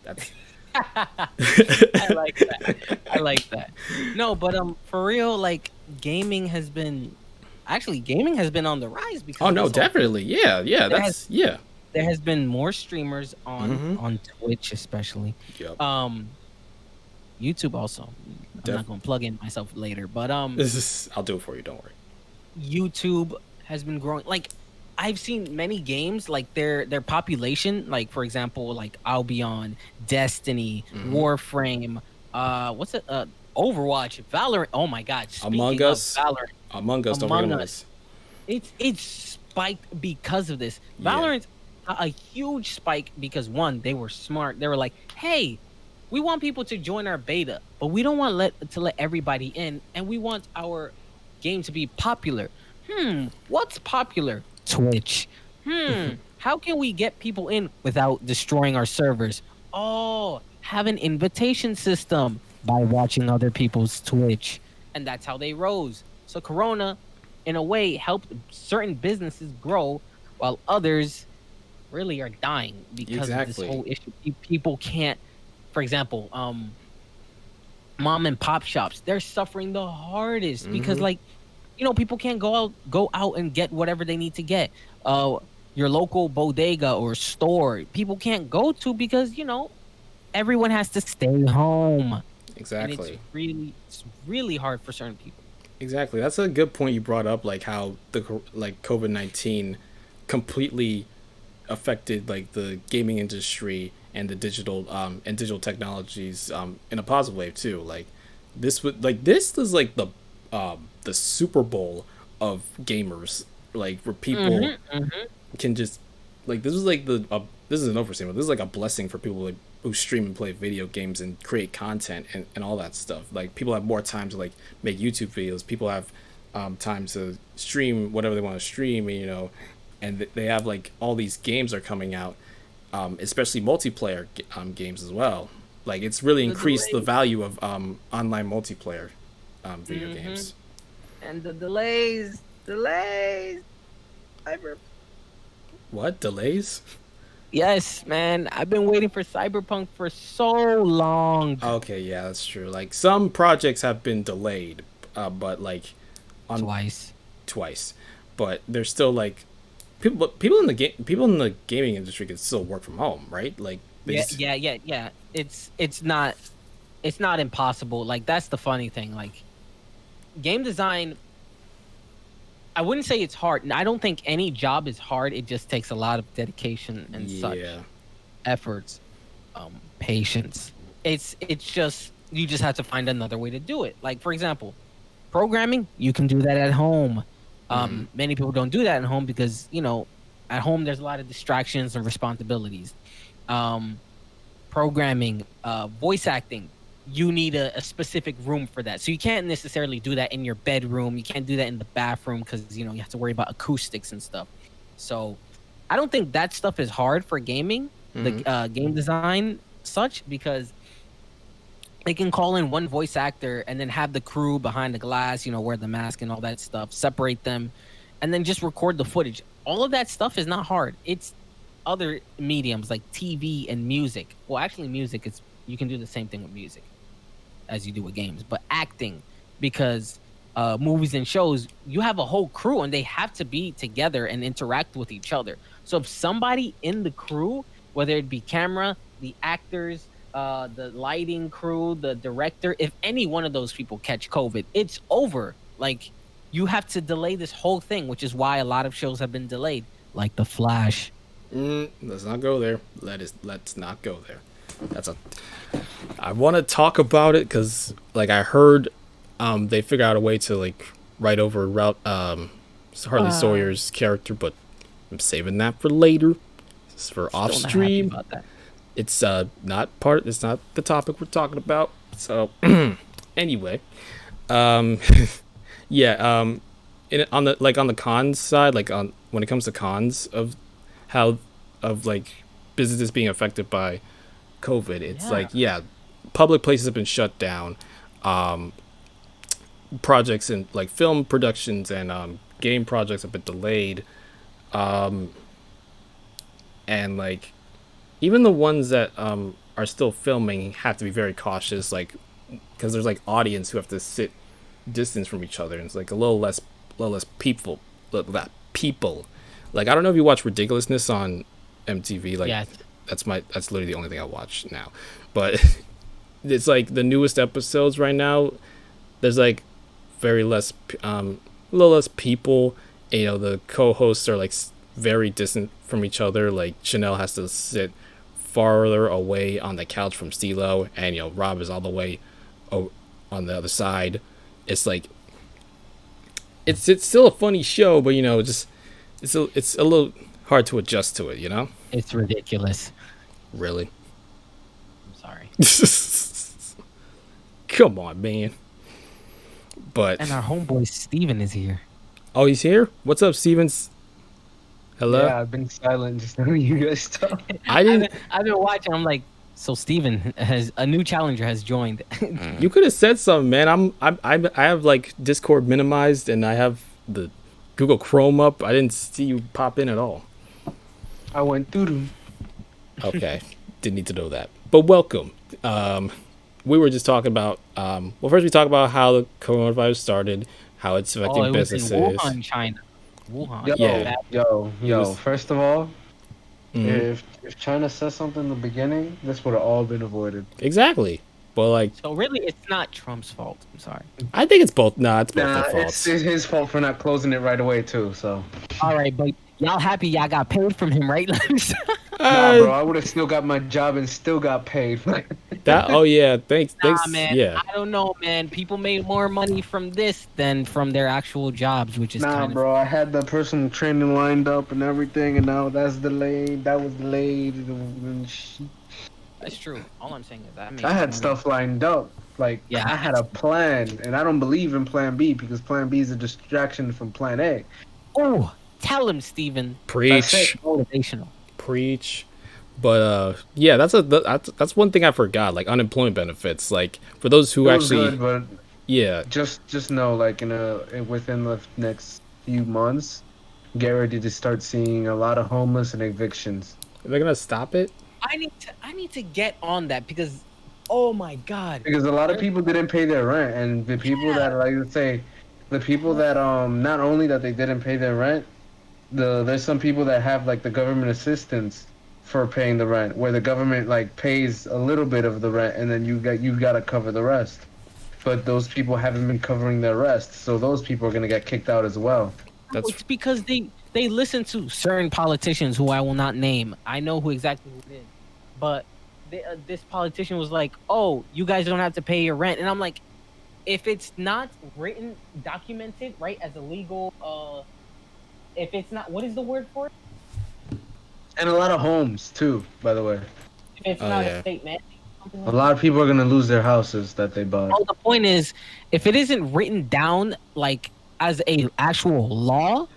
That's I like that. I like that. No, but for real, like gaming has been on the rise because oh of no, this whole thing. definitely, yeah, There has that's yeah. there has been more streamers Mm-hmm. on Twitch, especially. Yep. Um, YouTube also. I'm Def- not gonna plug in myself later, but I'll do it for you. Don't worry. YouTube has been growing. Like I've seen many games, like their population, like for example, like Albion, Destiny, Mm-hmm. Warframe, what's it? Overwatch, Valorant. Oh my God! Among Speaking of Us, Valorant, Among Us. Don't forget Among Among Us, Us. it's spiked because of this. Yeah. Valorant a huge spike because one, they were smart. They were like, hey, we want people to join our beta, but we don't want let everybody in, and we want our game to be popular. What's popular? Twitch. How can we get people in without destroying our servers? Oh, have an invitation system by watching other people's Twitch. And that's how they rose. So Corona, in a way, helped certain businesses grow while others really are dying because of this Exactly. whole issue. People can't, for example, mom and pop shops, they're suffering the hardest because Mm-hmm. like people can't go out and get whatever they need to get. Your local bodega or store, people can't go to because everyone has to stay home, and Exactly. it's really hard for certain people. Exactly. That's a good point you brought up. Like how like COVID-19 completely affected like the gaming industry and the digital technologies in a positive way too. Like this was like the Super Bowl of gamers. Like where people Hmm. Hmm. can just like this was like this is an overstatement. This is like a blessing for people like who stream and play video games and create content and all that stuff. Like people have more time to like make YouTube videos. People have time to stream whatever they want to stream. And they have like all these games are coming out, especially multiplayer games as well. Like it's really The increased the delay. value of online multiplayer video Hmm. games. And the delays. Cyber. What delays? Yes, man. I've been waiting for Cyberpunk for so long. Okay, yeah, that's true. Like some projects have been delayed, but like on Twice. twice, but they're still like people in the gaming industry can still work from home, right? Like they Yeah, just yeah, yeah, yeah. It's not impossible. Like that's the funny thing. Like game design, I wouldn't say it's hard. I don't think any job is hard. It just takes a lot of dedication and such yeah, efforts, patience. It's just you just have to find another way to do it. Like for example, programming, you can do that at home. hmm Many people don't do that at home because At home, there's a lot of distractions and responsibilities. Um, Programming, voice acting, you need a specific room for that. So you can't necessarily do that in your bedroom. You can't do that in the bathroom because you have to worry about acoustics and stuff. So I don't think that stuff is hard for gaming, the Hmm. game design such, because they can call in one voice actor and then have the crew behind the glass, wear the mask and all that stuff, separate them, and then just record the footage. All of that stuff is not hard. It's other mediums like TV and music. Well, actually, music is you can do the same thing with music as you do with games, but acting, because movies and shows, you have a whole crew and they have to be together and interact with each other. So if somebody in the crew, whether it be camera, the actors, the lighting crew, the director, if any one of those people catch COVID, it's over. Like, you have to delay this whole thing, which is why a lot of shows have been delayed, like The Flash. Let's not go there. Let's not go there. That's a. I want to talk about it because, like, I heard, they figured out a way to like write over route Harley Uh, Sawyer's character, but I'm saving that for later. This is for off Still not happy stream. about that. It's not part. It's not the topic we're talking about. So anyway, um, yeah. On the cons side, like on when it comes to cons of how of like businesses being affected by COVID, it's Yeah. like yeah, public places have been shut down. Projects and like film productions and game projects have been delayed, and like even the ones that are still filming have to be very cautious, like because there's like audience who have to sit distance from each other, and it's like a little less people. Like I don't know if you watch Ridiculousness on MTV. Like Yes. that's literally the only thing I watch now. But it's like the newest episodes right now. There's like very less, a little less people. The co-hosts are like very distant from each other. Like Chanel has to sit farther away on the couch from CeeLo, and Rob is all the way on the other side. It's like it's still a funny show, but just it's a little hard to adjust to it. It's ridiculous. Really. I'm sorry. Come on, man. But And our homeboy Steven is here. oh, he's here. What's up, Stevens? Hello. Yeah, I've been silent just letting you guys talk. I I've didn't. been, I've been watching. I'm like, so Steven has a new challenger has joined. You could have said something, man. I have like Discord minimized, and I have the Google Chrome up. I didn't see you pop in at all. I went through. Okay, didn't need to know that. But welcome. We were just talking about. Well, first we talked about how the coronavirus started, how it's Oh, affecting it was in businesses. Wuhan, China. Wuhan. Yo, Yeah. yo. was- First of all, Mhm. if China said something in the beginning, this would have all been avoided. Exactly. But like, So really, it's not Trump's fault. I'm sorry. I think it's both. Nah, it's both Nah, their it's faults. his fault for not closing it right away too. So All right, but y'all happy y'all got paid from him, right? nah, bro, I would have still got my job and still got paid. That. Oh yeah. Thanks. Nah, Thanks. man. Yeah. I don't know, man. People made more money from this than from their actual jobs, which is Nah, kind of. bro, I had the personal training lined up and everything, and now that's delayed. That was delayed. That's true. All I'm saying is I had stuff lined up. Like, Yeah. I had a plan, and I don't believe in Plan B because Plan B is a distraction from Plan A. Oh, tell him, Steven. Preach. Motivational. Preach. But yeah, that's one thing I forgot. Like unemployment benefits. Like for those who It was actually, good, but yeah, just know, like, within the next few months, get ready to start seeing a lot of homeless and evictions. they're gonna stop it. I need to get on that because, oh my god. Because a lot of people didn't pay their rent, and the people that, like, let's say, the people that not only that they didn't pay their rent, there's some people that have like the government assistance for paying the rent, where the government like pays a little bit of the rent, and then you got to cover the rest. But those people haven't been covering their rest, so those people are gonna get kicked out as well. That's It's because they listen to certain politicians who I will not name. I know who exactly who it is, but this politician was like, "Oh, you guys don't have to pay your rent," and I'm like, if it's not written, documented, right, as a legal, if it's not, what is the word for it? And a lot of homes too, by the way. If it's Oh not a yeah, state mandate, something A like lot that. of people are gonna lose their houses that they bought. Oh, the point is, if it isn't written down like as a actual law,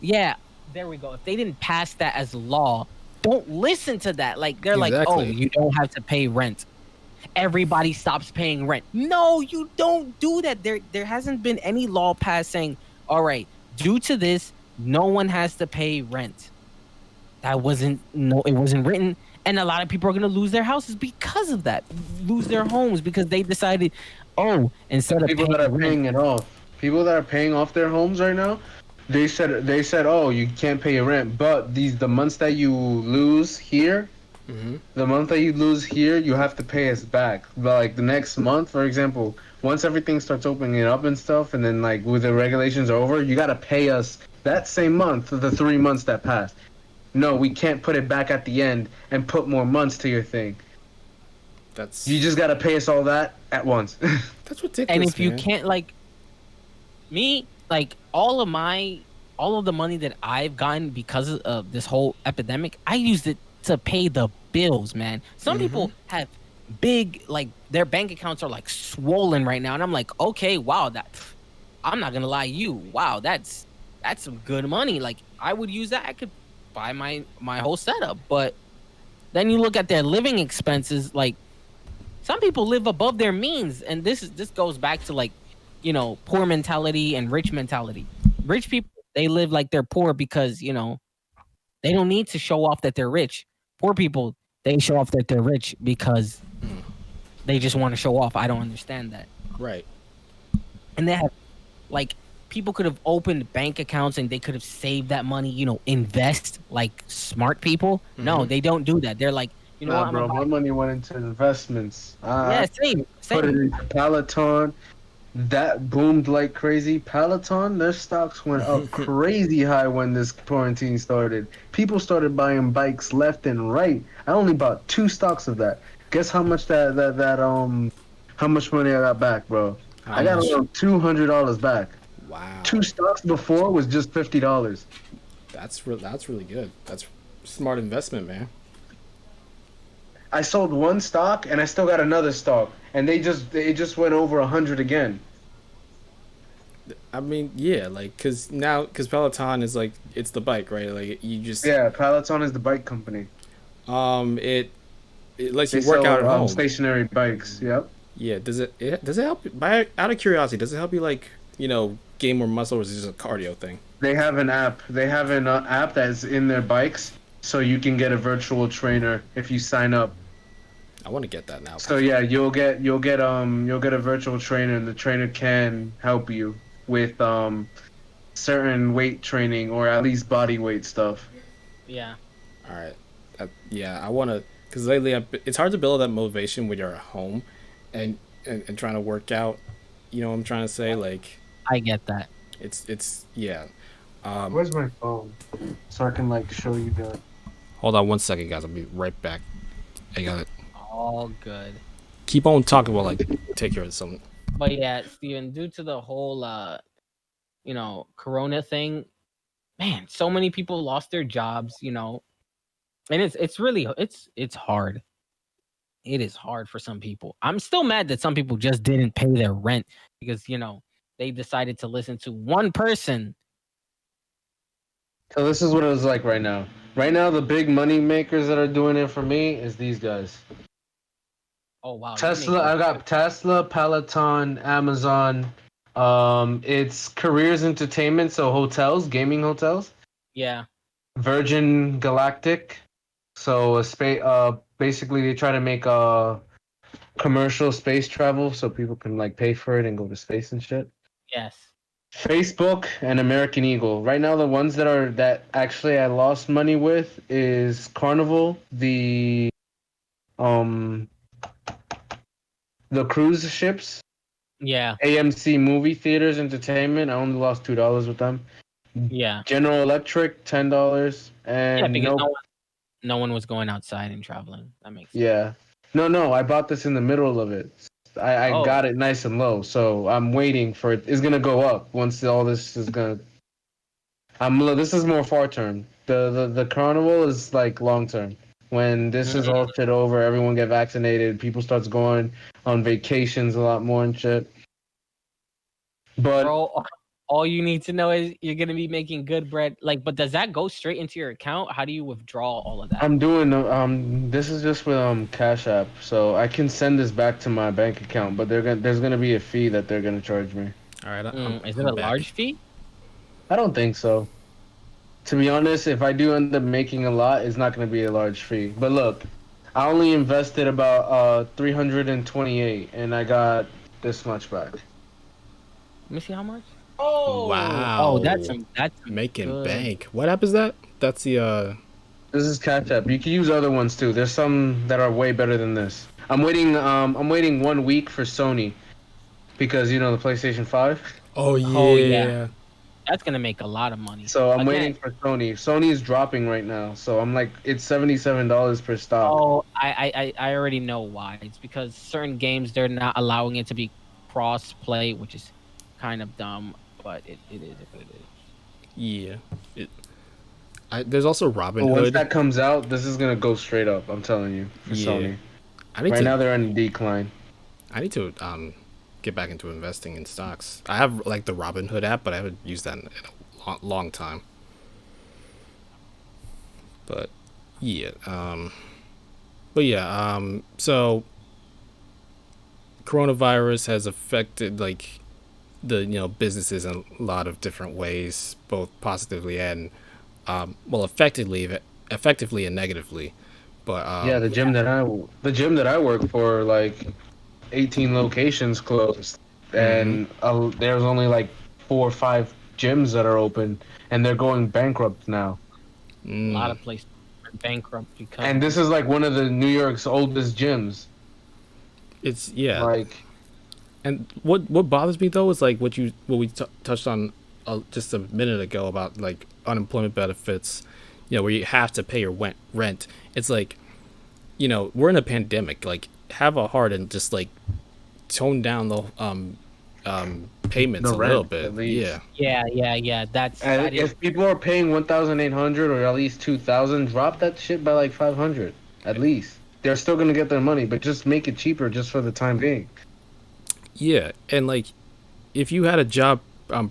yeah, there we go. If they didn't pass that as law, don't listen to that. Like they're like, oh, exactly. you don't have to pay rent. Everybody stops paying rent. No, you don't do that. There hasn't been any law passed saying, all right, due to this, no one has to pay rent. That wasn't no, it wasn't written. And a lot of people are gonna lose their houses because of that, lose their homes because they decided, oh, The instead of people that paying are rent, paying it off, people that are paying off their homes right now, they said, oh, you can't pay your rent, but the months that you lose here, Hmm. the month that you lose here, you have to pay us back. But like the next month, for example, once everything starts opening up and stuff, and then like with the regulations are over, you gotta pay us that same month, the 3 months that passed. No, we can't put it back at the end and put more months to your thing. You That's just gotta pay us all that at once. that's and ridiculous, if you man. can't like me, like all of the money that I've gotten because of this whole epidemic, I used it to pay the bills, man. Some Hmm. people have big like their bank accounts are like swollen right now, and I'm like, okay, wow, I'm not gonna lie, wow, that's some good money. Like I would use that. I could buy my whole setup, but then you look at their living expenses, like some people live above their means, and this goes back to like poor mentality and rich mentality. Rich people, they live like they're poor because they don't need to show off that they're rich. Poor people, they show off that they're rich because they just want to show off. I don't understand that. Right. And they have like people could have opened bank accounts and they could have saved that money, invest like smart people. No, Hmm. they don't do that. They're like, you know Nah, what, I'm gonna bro, buy. my money went into investments. I Yeah, same, put it same. into Peloton. That boomed like crazy. Peloton, their stocks went up crazy high when this quarantine started. People started buying bikes left and right. I only bought two stocks of that. Guess how much how much money I got back, bro? How I got much? around $200 back. Two Wow. stocks before was just $50. That's really good. That's smart investment, man. I sold one stock and I still got another stock, and they just went over 100 again. I mean, yeah, like cause Peloton is like it's the bike, right? Like you just Yeah, Peloton is the bike company. it it lets They you work out sell at home. stationary bikes. Yep. Yeah. Does it help? By out of curiosity, does it help you like gain more muscle, or is it just a cardio thing? They have an app. They have an app that's in their bikes, so you can get a virtual trainer if you sign up. I want to get that now, So actually. yeah, you'll get a virtual trainer, and the trainer can help you with certain weight training or at least body weight stuff. Yeah. All right. Yeah, I want to because lately it's hard to build that motivation when you're at home, and trying to work out. You know what I'm trying to say? Like I get that. it's yeah. Where's my phone? So I can like show you the. Hold on one second, guys. I'll be right back. I got it. All good. Keep on talking while I take care of something. But yeah, Steven, due to the whole corona thing, man, so many people lost their jobs, and it's really it's hard. It is hard for some people. I'm still mad that some people just didn't pay their rent because, they decided to listen to one person. So this is what it was like right now. Right now, the big money makers that are doing it for me is these guys. Oh wow, you're Tesla. making I got Tesla, Peloton, Amazon. It's careers entertainment, so hotels, gaming hotels. yeah. Virgin Galactic. So a space. Basically, they try to make commercial space travel, so people can like pay for it and go to space and shit. Yes. Facebook and American Eagle. Right now, the ones that actually I lost money with is Carnival, um the cruise ships, Yeah. AMC movie theaters entertainment. I only lost $2 with them. Yeah. General Electric $10 Yeah, and because no, no one was going outside and traveling. That makes sense. yeah, no. I bought this in the middle of it. I Oh, got it nice and low, so I'm waiting for it. It's gonna go up once all this is gonna. This is more far term. The carnival is like long term. When this is all shit over, everyone get vaccinated. People starts going on vacations a lot more and shit. But Bro, all you need to know is you're gonna be making good bread. Like, but does that go straight into your account? How do you withdraw all of that? I'm doing this is just with Cash App, so I can send this back to my bank account, but there's gonna be a fee that they're gonna charge me. All right, Is it I'm a back. large fee? I don't think so. To be honest, if I do end up making a lot, it's not gonna be a large fee. But look, I only invested about 328, and I got this much back. Let me see how much. Oh, Wow, that's some making good. bank. What app is that? That's the This is Cash App. You can use other ones too. There's some that are way better than this. I'm waiting 1 week for Sony because you know the PlayStation 5. Oh Oh yeah, yeah. that's gonna make a lot of money. So I'm Again, waiting for Sony. Sony is dropping right now, so I'm like, it's $77 per stock. oh, I already know why. It's because certain games they're not allowing it to be cross play, which is kind of dumb, but it is what it is. Yeah. It, there's also But Robin once Hood. that comes out, this is gonna go straight up. I'm telling you, for Yeah. Sony. I need Right to now they're in decline. get back into investing in stocks. I have like the Robin Hood app, but I haven't used that in a long time. But yeah, so coronavirus has affected like the businesses in a lot of different ways, both positively and effectively and negatively. But Yeah, the gym that I work for, like 18 locations closed, mm-hmm, and there's only like 4 or 5 gyms that are open, and they're going bankrupt now. A lot of places went bankrupt because And of this this. is like one of the New York's oldest gyms. it's yeah. Like, And what bothers me though is like what we touched on just a minute ago about like unemployment benefits, where you have to pay your rent. It's like we're in a pandemic. Like have a heart and just like tone down the payments the a little rent bit. at least. Yeah, Yeah. That is If people are paying 1,800 or at least 2,000, drop that shit by like 500 at least. They're still gonna get their money, but just make it cheaper just for the time being. yeah, and like if you had a job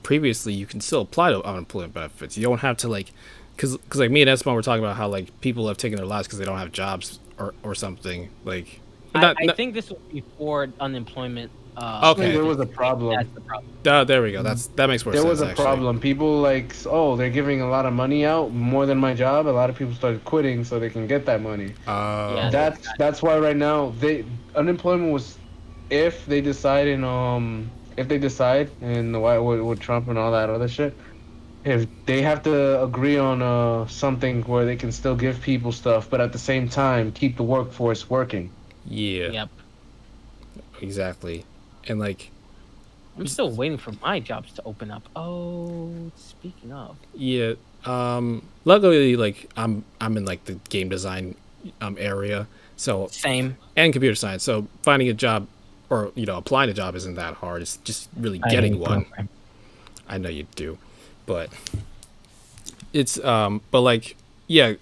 previously, you can still apply to unemployment benefits. You don't have to like, cause like me and Esma were talking about how like people have taken their lives because they don't have jobs or something like. I think this was before unemployment Actually, Okay, there was a benefits came. problem. That's the problem. there we go. That makes more There was sense a actually. problem. People like, oh, they're giving a lot of money out, more than my job. A lot of people started quitting so they can get that money. Yeah, Oh, That's why right now they unemployment was, if they decide in if they decide in the White with Trump and all that other shit, if they have to agree on something where they can still give people stuff, but at the same time keep the workforce working. yeah, yep. exactly, and like I'm still waiting for my jobs to open up. Oh, speaking of, yeah, luckily like I'm in like the game design area, so same. and computer science. So finding a job or applying a job isn't that hard. It's just really I getting hate one. program. I know you do, but it's but like yeah,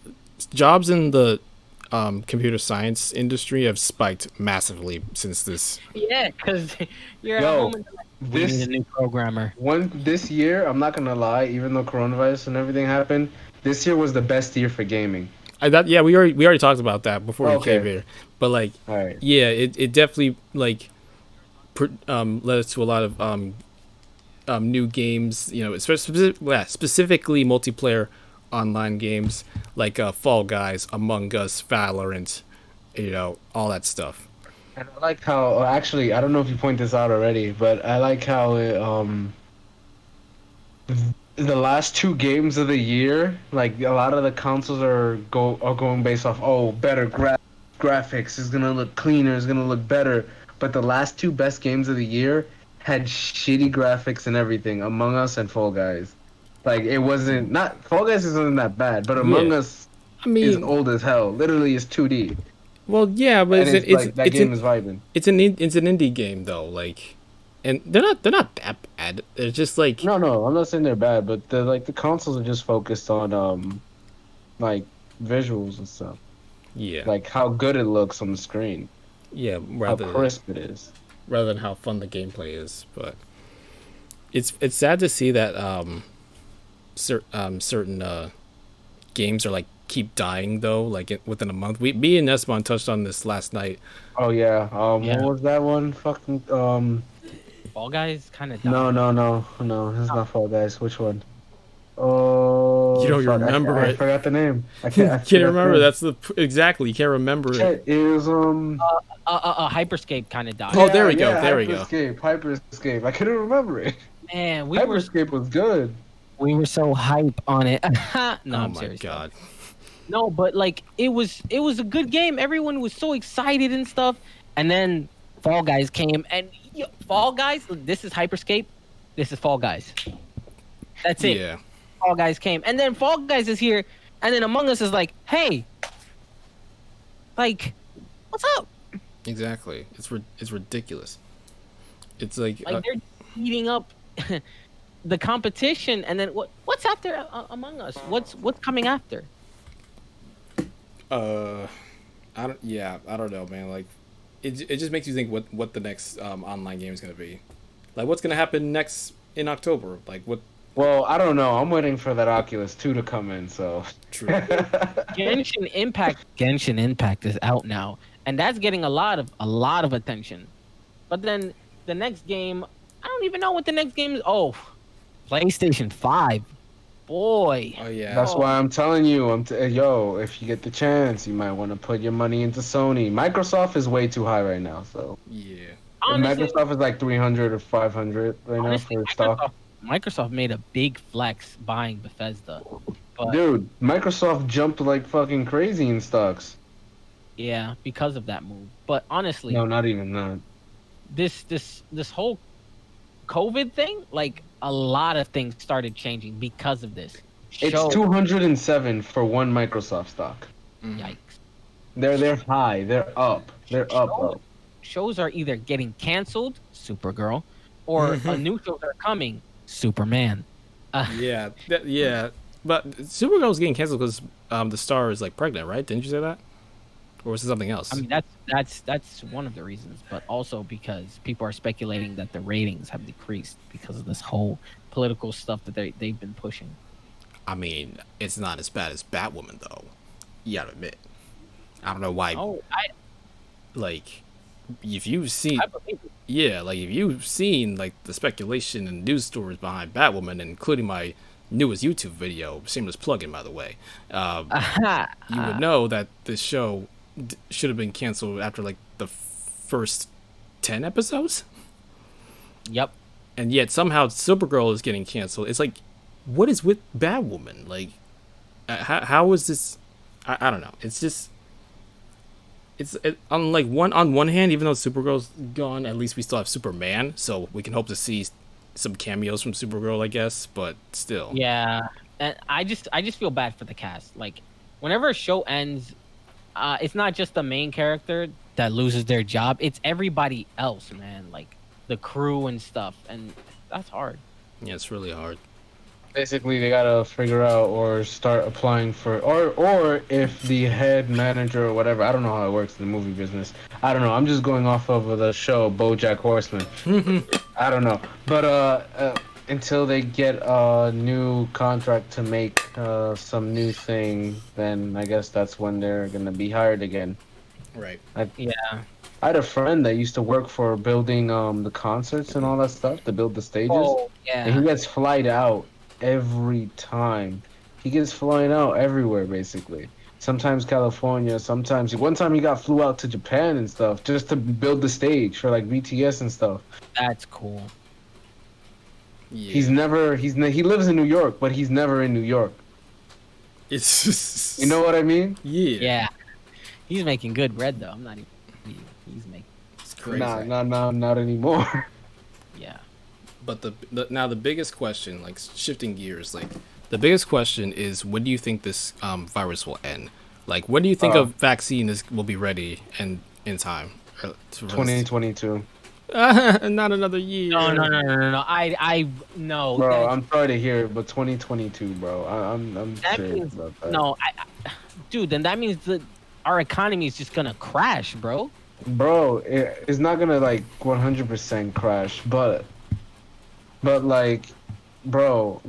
jobs in the computer science industry have spiked massively since this. Yeah, because you're at Yo, home and you're like, we need a this new programmer. this year, I'm not gonna lie, even though coronavirus and everything happened, this year was the best year for gaming. Yeah, we already talked about that before you came Okay, here, but like all right. yeah, it definitely like led us to a lot of new games, specifically multiplayer online games like Fall Guys, Among Us, Valorant, all that stuff. And I like how, actually, I don't know if you point this out already, but I like how the last 2 games of the year, like a lot of the consoles are going based off, oh, better graphics is gonna look cleaner, is gonna look better. But the last 2 best games of the year had shitty graphics and everything. Among Us and Fall Guys. Like it wasn't not Fall Guys isn't that bad, but Yeah, Among Us I is mean, old as hell. Literally, is 2D, well, yeah, but and it's like that game is vibing. it's an indie game though. Like and they're not that bad. They're just like No, I'm not saying they're bad, but the consoles are just focused on like visuals and stuff, yeah, like how good it looks on the screen, yeah, how rather crisp it is. than how fun the gameplay is. But it's sad to see that certain games are like keep dying though. Like within a month, me and Esteban touched on this last night. Oh yeah. What Yeah. was that one? Fucking Fall Guys kind of No, died. no, no, no. This is not Fall Guys. Which one? You Oh don't fuck! remember I it. forgot the name. I Can't forgot the remember. name. That's the exactly. You can't remember it. Shit, it was Hyperscape kind of died. Oh, there we go. Yeah, There we go. Hyperscape. I couldn't remember it. Man, Hyperscape was good. we were so hype on it. No, Oh I'm my serious. god. No, but like it was a good game. Everyone was so excited and stuff. And then Fall Guys came, and Fall Guys. This is Hyperscape. This is Fall Guys. That's it. Yeah. Fall Guys came, and then Fall Guys is here, and then Among Us is like, hey, like, what's up? Exactly. It's ridiculous. It's like Like they're eating up the competition, and then what's after Among Us? What's coming after? I don't know, man. Like it just makes you think what the next online game is gonna be. Like what's gonna happen next in October? Like what? Well, I don't know. I'm waiting for that Oculus 2 to come in. So. True. Genshin Impact is out now, and that's getting a lot of attention. But then the next game, I don't even know what the next game is. Oh, PlayStation 5. Boy. Oh yeah. That's why I'm telling you, yo, if you get the chance, you might want to put your money into Sony. Microsoft is way too high right now, so. Yeah. Honestly, Microsoft is like 300 or 500 right now honestly, for stock. Microsoft made a big flex buying Bethesda. But Dude, Microsoft jumped like fucking crazy in stocks. yeah, because of that move. But honestly, No, not even that. this whole COVID thing, like a lot of things started changing because of this. It's 207 for one Microsoft stock. Yikes. They're high. They're up. They're up. Shows are either getting canceled, Supergirl, or a new shows are coming, Superman. Yeah. Yeah. But Supergirl's getting canceled because the star is like pregnant, right? Didn't you say that? Or was it something else? I mean, that's one of the reasons, but also because people are speculating that the ratings have decreased because of this whole political stuff that they've been pushing. I mean, it's not as bad as Batwoman though. You gotta admit. I don't know why. Oh, Like, if you've seen, I believe it. yeah, like if you've seen like the speculation and news stories behind Batwoman, including my newest YouTube video, shameless plug-in by the way, you would know that this show should have been canceled after like the first 10 episodes, Yep. and yet somehow Supergirl is getting canceled. It's like, what is with Batwoman? Like, how is this? I don't know. It's just. On like on one hand, even though Supergirl's gone, at least we still have Superman, so we can hope to see some cameos from Supergirl, I guess. But still, Yeah, and I just feel bad for the cast. Like, whenever a show ends, it's not just the main character that loses their job; it's everybody else, man. Like the crew and stuff, and that's hard. yeah, it's really hard. Basically, they gotta figure out or start applying for, or if the head manager or whatever. I don't know how it works in the movie business. I don't know. I'm just going off of the show BoJack Horseman. I don't know, but until they get a new contract to make some new thing, then I guess that's when they're gonna be hired again. Right. Yeah. I had a friend that used to work for building the concerts and all that stuff to build the stages, Oh, and he yeah. gets flied out every time. He gets flying out everywhere, basically. Sometimes California, sometimes one time he flew out to Japan and stuff just to build the stage for like BTS and stuff. That's cool. Yeah. He lives in New York, but he's never in New York. It's just, You know what I mean? Yeah. Yeah. He's making good bread though. I'm not even. He's making. It's crazy. Not anymore. Yeah. But now the biggest question, like shifting gears, like the biggest question is, when do you think this virus will end? Like, when do you think a vaccine will be ready and in time? 2022. Not another year. No. No. Bro, I'm sorry to hear it, but 2022, bro. I'm That serious means about that. no. Dude, then that means that our economy is just gonna crash, bro. Bro, it's not gonna like 100% crash, but like, bro,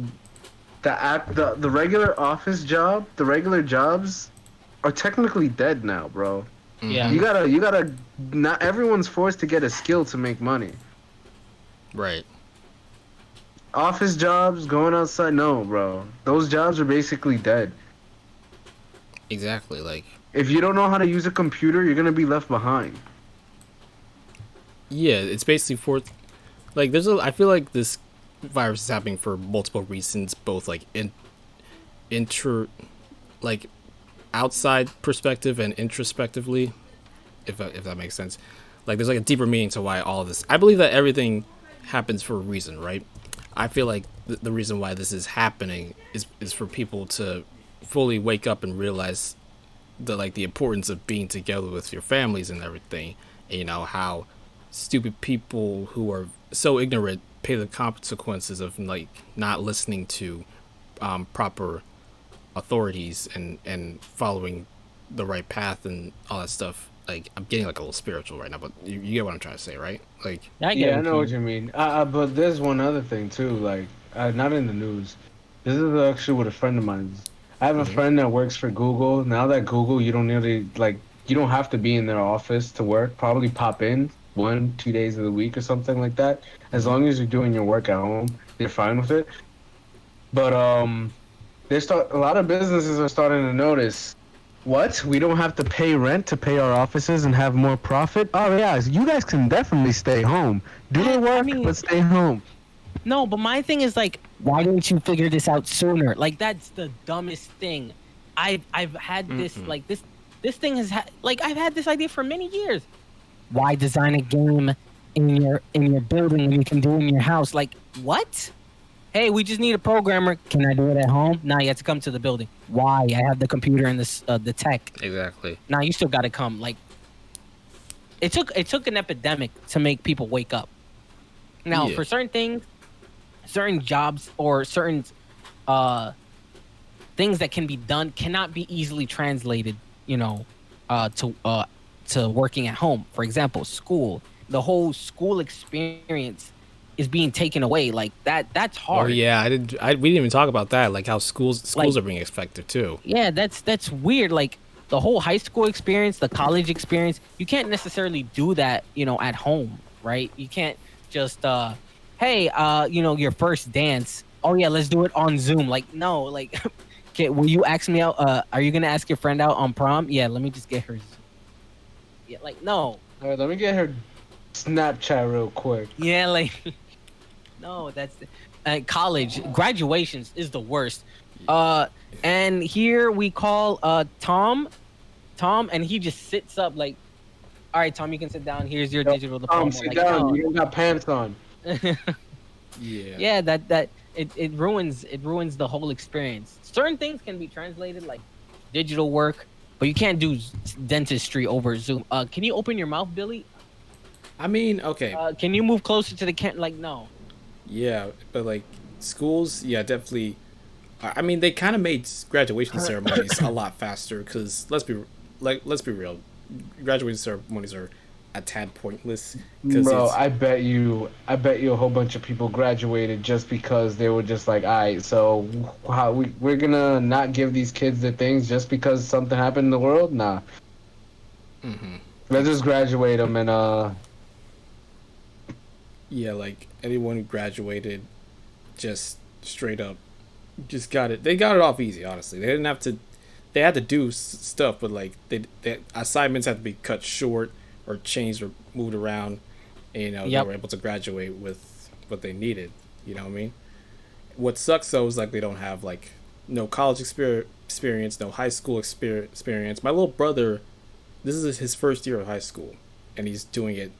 the regular office job, the regular jobs are technically dead now, bro. Yeah. You gotta. Not everyone's forced to get a skill to make money. Right. Office jobs, going outside, no, bro. Those jobs are basically dead. Exactly. Like, If you don't know how to use a computer, you're gonna be left behind. yeah, it's basically for like there's a. I feel like this virus is happening for multiple reasons, both like inter, like outside perspective and introspectively, if that makes sense. Like there's like a deeper meaning to why all of this. I believe that everything happens for a reason, right? I feel like the reason why this is happening is for people to fully wake up and realize the importance of being together with your families and everything. And, you know how stupid people who are so ignorant pay the consequences of like not listening to proper authorities and following the right path and all that stuff. Like I'm getting like a little spiritual right now, but you get what I'm trying to say, right? Like, I get Yeah, I what know you what mean. you mean. But there's one other thing too. Like, not in the news. This is actually what a friend of mine. I have a mhm, friend that works for Google. Now that Google, you don't really like. You don't have to be in their office to work. Probably pop in 1, 2 days of the week or something like that. As mhm. long as you're doing your work at home, they're fine with it. But a lot of businesses are starting to notice. What? We don't have to pay rent to pay our offices and have more profit? Oh yeah, you guys can definitely stay home. Do the I work, mean, but stay home. no, but my thing is like, why didn't you figure this out sooner? Like that's the dumbest thing. I've had this Mm-mm. like this thing has had like I've had this idea for many years. Why design a game in your building when you can do it in your house? Like what? Hey, we just need a programmer. Can I do it at home? Nah, you have to come to the building. Why? I have the computer and the tech. Exactly. Nah, you still got to come. Like it took an epidemic to make people wake up. Now, Yeah. for certain things, certain jobs or certain uh things that can be done cannot be easily translated, you know, to working at home. For example, school. The whole school experience is being taken away. Like that's Oh hard. yeah, we didn't even talk about that. Like how schools Like are being affected too. yeah, that's weird. Like the whole high school experience, the college experience, you can't necessarily do that, at home, right? You can't just hey, your first dance. Oh yeah, let's do it on Zoom. Like no, like okay, will you ask me out? Are you gonna ask your friend out on prom? Yeah, let me just get her. Yeah, like no. All right, let me get her Snapchat real quick. Yeah, like no, that's college graduations is the worst. Uh, and here we call Tom, and he just sits up like, all right, Tom, you can sit down. Here's your Yo, digital Tom, diploma. sit Like down. no, You don't got pants on. Yeah. yeah, that it ruins the whole experience. Certain things can be translated like digital work, but you can't do dentistry over Zoom. Can you open your mouth, Billy? I mean, okay. Can you move closer to the can? Like no. Yeah, but like schools, yeah, definitely. I mean, they kind of made graduation ceremonies a lot faster because let's be real, graduation ceremonies are a tad pointless because Bro, it's I bet you a whole bunch of people graduated just because they were just like, all right, so how we're gonna not give these kids the things just because something happened in the world? Nah, let's just graduate them and yeah, like anyone who graduated just straight up just got it. They got it off easy, honestly. They didn't have to. They had to do stuff, but like they assignments had to be cut short or changed or moved around. And, they Yep. were able to graduate with what they needed. You know what I mean? What sucks though is like they don't have like no college experience, no high school experience. My little brother, this is his first year of high school, and he's doing it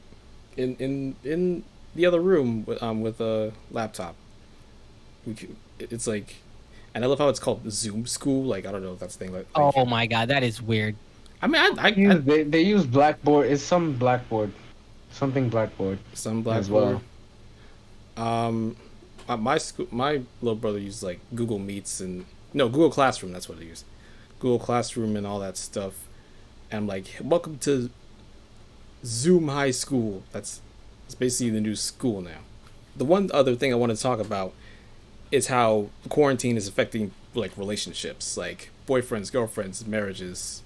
in the other room with a laptop. It's like, and I love how it's called Zoom school. Like I don't know if that's the thing. Like Oh my god, that is weird. I mean, they use Blackboard. It's some Blackboard. something Blackboard Some as Blackboard. well. Um, my school, my little brother used like Google Meets and no Google Classroom. That's what they use. Google Classroom and all that stuff. And I'm like, welcome to Zoom High School. It's basically the new school now. The one other thing I want to talk about is how quarantine is affecting like relationships, like boyfriends, girlfriends, marriages.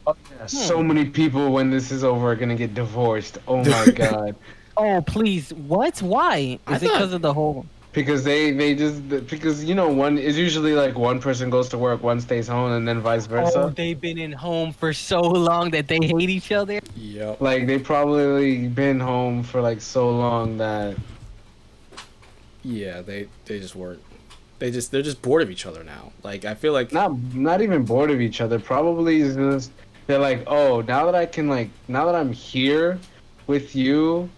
Oh, yeah. So Hmm. many people when this is over are gonna get divorced. Oh my god. Oh, please. What? Why? I Is it thought because of the whole? Because they just because one is usually like one person goes to work, one stays home, and then vice Oh, versa. they've been in home for so long that they hate each other. yep. Like they probably been home for like so long that Yeah, they just weren't. They're just bored of each other now. Like I feel like not even bored of each other. Probably is just they're like, oh, now that I'm here with you,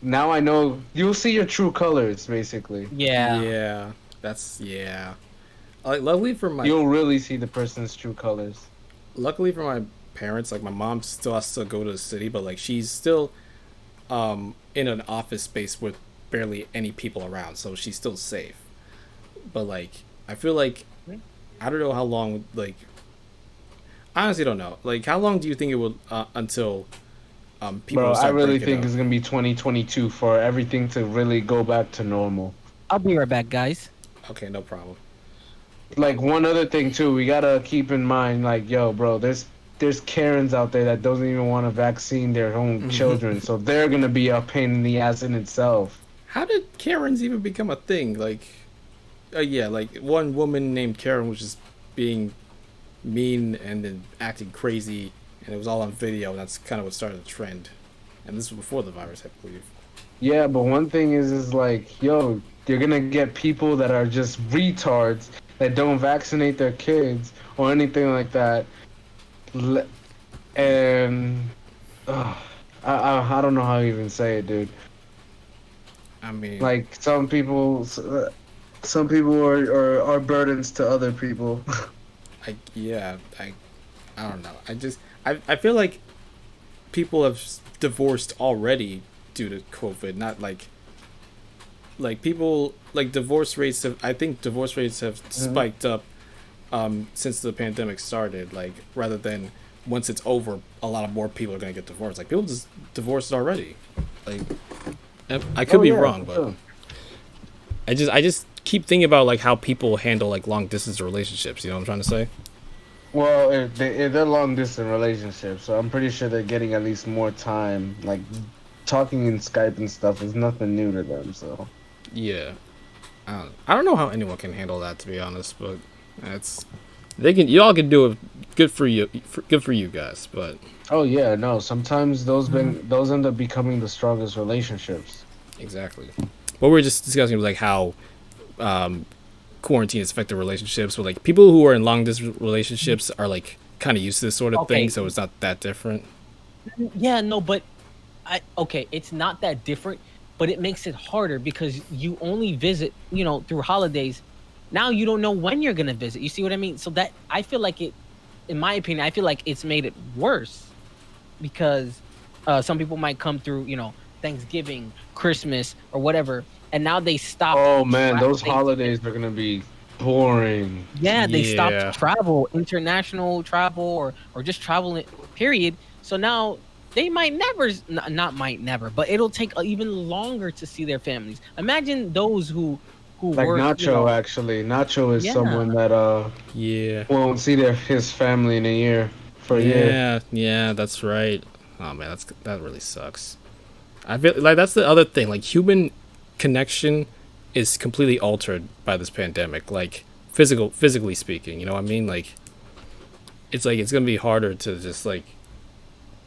now I know you'll see your true colors. Basically, Yeah. yeah, that's yeah. Like you'll really see the person's true colors. luckily for my parents, like my mom still has to go to the city, but like she's still in an office space with barely any people around, so she's still safe. But like I feel like I don't know how long like I honestly don't know. Like how long do you think it will until people Bro, will I start really breaking think up? it's gonna be 2022 for everything to really go back to normal. I'll be right back, guys. Okay, no problem. Like one other thing too, we gotta keep in mind, like, yo, bro, there's Karens out there that doesn't even want to vaccine their own children, so they're gonna be a pain in the ass in itself. How did Karens even become a thing? Like yeah, like one woman named Karen was just being mean and then acting crazy, and it was all on video. And that's kind of what started the trend. And this was before the virus, I believe. Yeah, but one thing is like, yo, you're gonna get people that are just retards that don't vaccinate their kids or anything like that, Le- and uh, I don't know how to even say it, dude. I mean, Like some people are burdens to other people. I yeah, I don't know. I feel like people have divorced already due to COVID. Not like people like divorce rates have. I think divorce rates have Mhm. spiked up since the pandemic started. Like rather than once it's over, a lot of more people are gonna get divorced. Like people just divorced already. Like I could Oh be yeah, wrong, for but sure. I just keep thinking about like how people handle like long distance relationships. You know what I'm trying to say? Well, if they're long distance relationships, so I'm pretty sure they're getting at least more time. Like talking in Skype and stuff is nothing new to them. So Yeah. I don't know how anyone can handle that to be honest, but it's they can y'all can do it. Good for you. Good for you guys. But oh yeah, no. Sometimes Mhm. those end up becoming the strongest relationships. exactly. What we were just discussing was like how quarantine has affected relationships. But like people who are in long distance relationships are like kind of used to this sort of thing, Okay. so it's not that different. Yeah, no, but okay, it's not that different, but it makes it harder because you only visit, through holidays. Now you don't know when you're gonna visit. You see what I mean? So that I feel like it, in my opinion, I feel like it's made it worse because some people might come through, Thanksgiving, Christmas, or whatever, and now they stopped. Oh man, those They holidays are gonna be boring. Yeah, they stopped Yeah. travel, international travel, or just traveling. Period. So now they might never, not might never, but it'll take even longer to see their families. Imagine those who Like work. Nacho, actually, Nacho is Yeah, someone that Yeah. won't see his family in a year for a year. Yeah. Yeah. That's right. Oh man, that really sucks. I feel like that's the other thing. Like human connection is completely altered by this pandemic. Like physically speaking, you know what I mean? Like it's gonna be harder to just like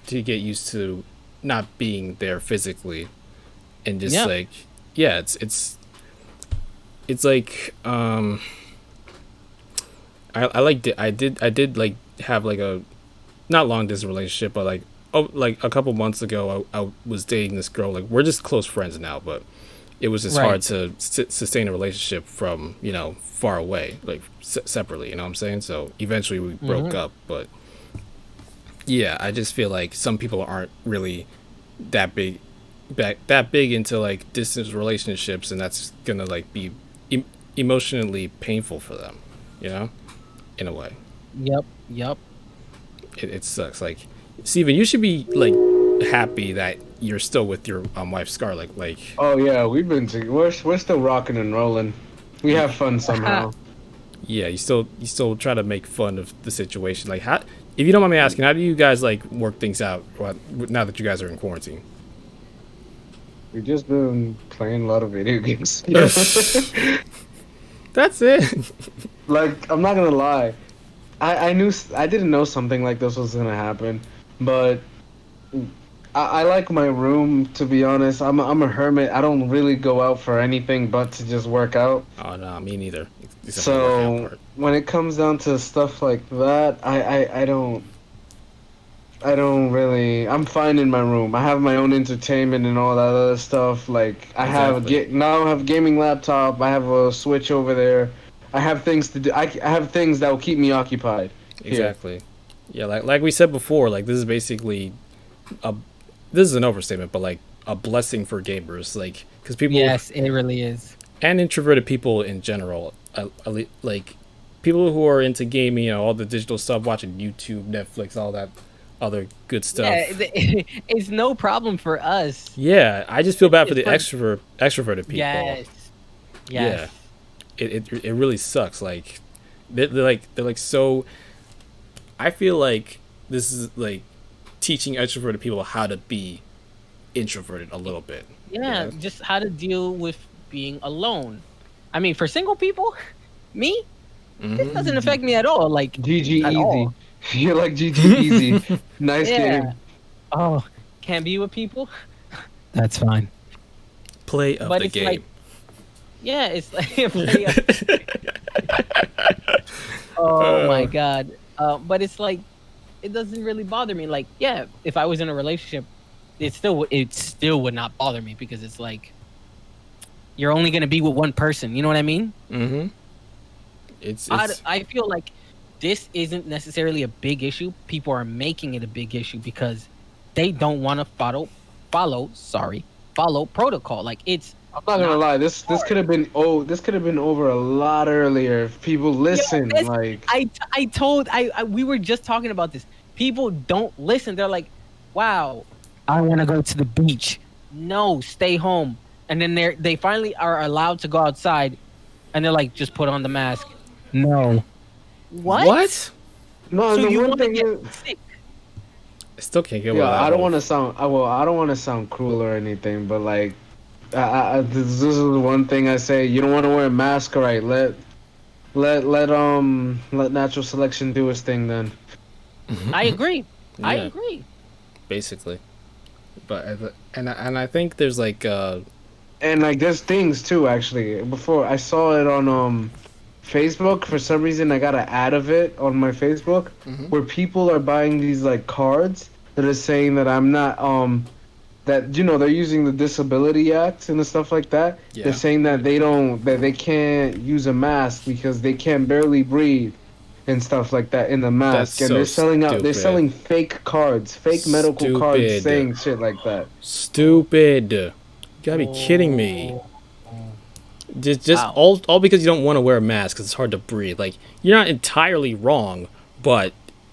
to get used to not being there physically and just yeah. like yeah, it's like I like I did like have like a not long distance relationship, but like a couple months ago I was dating this girl. Like we're just close friends now, but it was just Right. hard to sustain a relationship from far away, like separately. You know what I'm saying? So eventually we broke Hmm. up. But yeah, I just feel like some people aren't really that big, that big into like distance relationships, and that's gonna like be emotionally painful for them, you know, in a way. Yep. Yep. It sucks. Like, Steven, you should be like happy that you're still with your wife Scarlett. Like, Oh yeah, we're still rocking and rolling. We have fun somehow. yeah, you still try to make fun of the situation. Like, how, if you don't mind me asking, how do you guys like work things out now that you guys are in quarantine? We've just been playing a lot of video games. That's it. Like, I'm not gonna lie, I didn't know something like this was gonna happen, but I like my room, to be honest. I'm a hermit. I don't really go out for anything but to just work out. Oh no, me neither. Except for the workout So part. when it comes down to stuff like that, I don't really. I'm fine in my room. I have my own entertainment and all that other stuff. Like Exactly. now I have gaming laptop. I have a Switch over there. I have things to do. I have things that will keep me occupied here. Exactly. Yeah, like we said before, like this is basically a, this is an overstatement, but like a blessing for gamers, like because people Yes, it really is. and introverted people in general, like people who are into gaming, you know, all the digital stuff, watching YouTube, Netflix, all that other good Yeah, stuff. it's no problem for us. Yeah, I just feel bad for It's the for extroverted people. yes, Yeah, yes. it really sucks. Like they're like so. I feel like this is like teaching extroverted people how to be introverted a little bit. You Yeah, know? just how to deal with being alone. I mean, for single people, me, this Hmm. doesn't affect me at all. Like GG at easy. all. You're like GG easy. Nice Yeah. game. Oh, can't be with people. That's fine. Play of But the it's like, game. yeah, it's like play up. Oh my god. But it's like it doesn't really bother me. Like, yeah, if I was in a relationship, it still would not bother me because it's like you're only gonna be with one person. You know what I mean? Hmm. It's I it's I feel like this isn't necessarily a big issue. People are making it a big issue because they don't want to follow protocol. Like it's I'm not gonna not lie. This hard. could have been this could have been over a lot earlier if people Yo, listen. this Like I told I we were just talking about this. People don't listen. They're like, "Wow, I want to go to the beach." No, stay home. And then they finally are allowed to go outside, and they're like, "Just put on the mask." No. What? what? no, So the you one want to thing get is, sick? I still can't get yeah, over that I don't whole. want to sound. I don't want to sound cruel or anything, but like, this is the one thing I say. You don't want to wear a mask, right? Let natural selection do its thing then. I agree. I Yeah, agree. basically. But and I think there's like And like, there's things too. Actually, before I saw it on Facebook, for some reason I got an ad of it on my Facebook mhm. where people are buying these like cards that are saying that I'm not that they're using the Disability Act and stuff like that. They're Yeah, saying that they can't use a mask because they can barely breathe and stuff like that in the that's mask, and so they're stupid. selling fake cards, fake medical cards Stupid. saying shit like that. Stupid. You gotta be kidding me. Oh, Just wow. all because you don't want to wear a mask because it's hard to breathe. Like you're not entirely wrong, but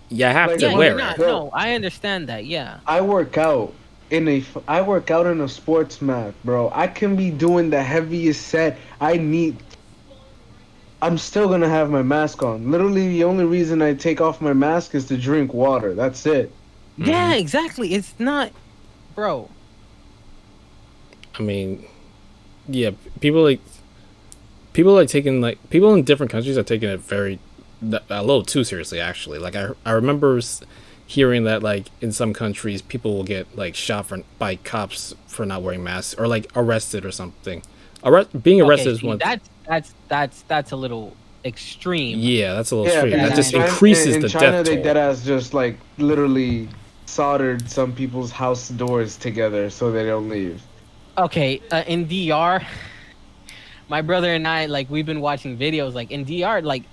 you have Like to Yeah, you're wear not. it. bro, No, I understand that. Yeah. I work out in a sports mat, bro. I can be doing the heaviest set. I'm still gonna have my mask on. Literally, the only reason I take off my mask is to drink water. That's it. Hmm. Yeah, exactly. It's not, bro. I mean, yeah, people like taking like people in different countries are taking it a little too seriously. Actually, like I remember hearing that like in some countries people will get like shot by cops for not wearing masks or like arrested or something. Being Okay, arrested is see, one. that's a little extreme. Yeah, that's a little Yeah, extreme. That That because I in just China, understand. increases in the death China, they toll. deadass just like literally soldered some people's house doors together so they don't leave. Okay, in DR, my brother and I like we've been watching videos. Like in DR, like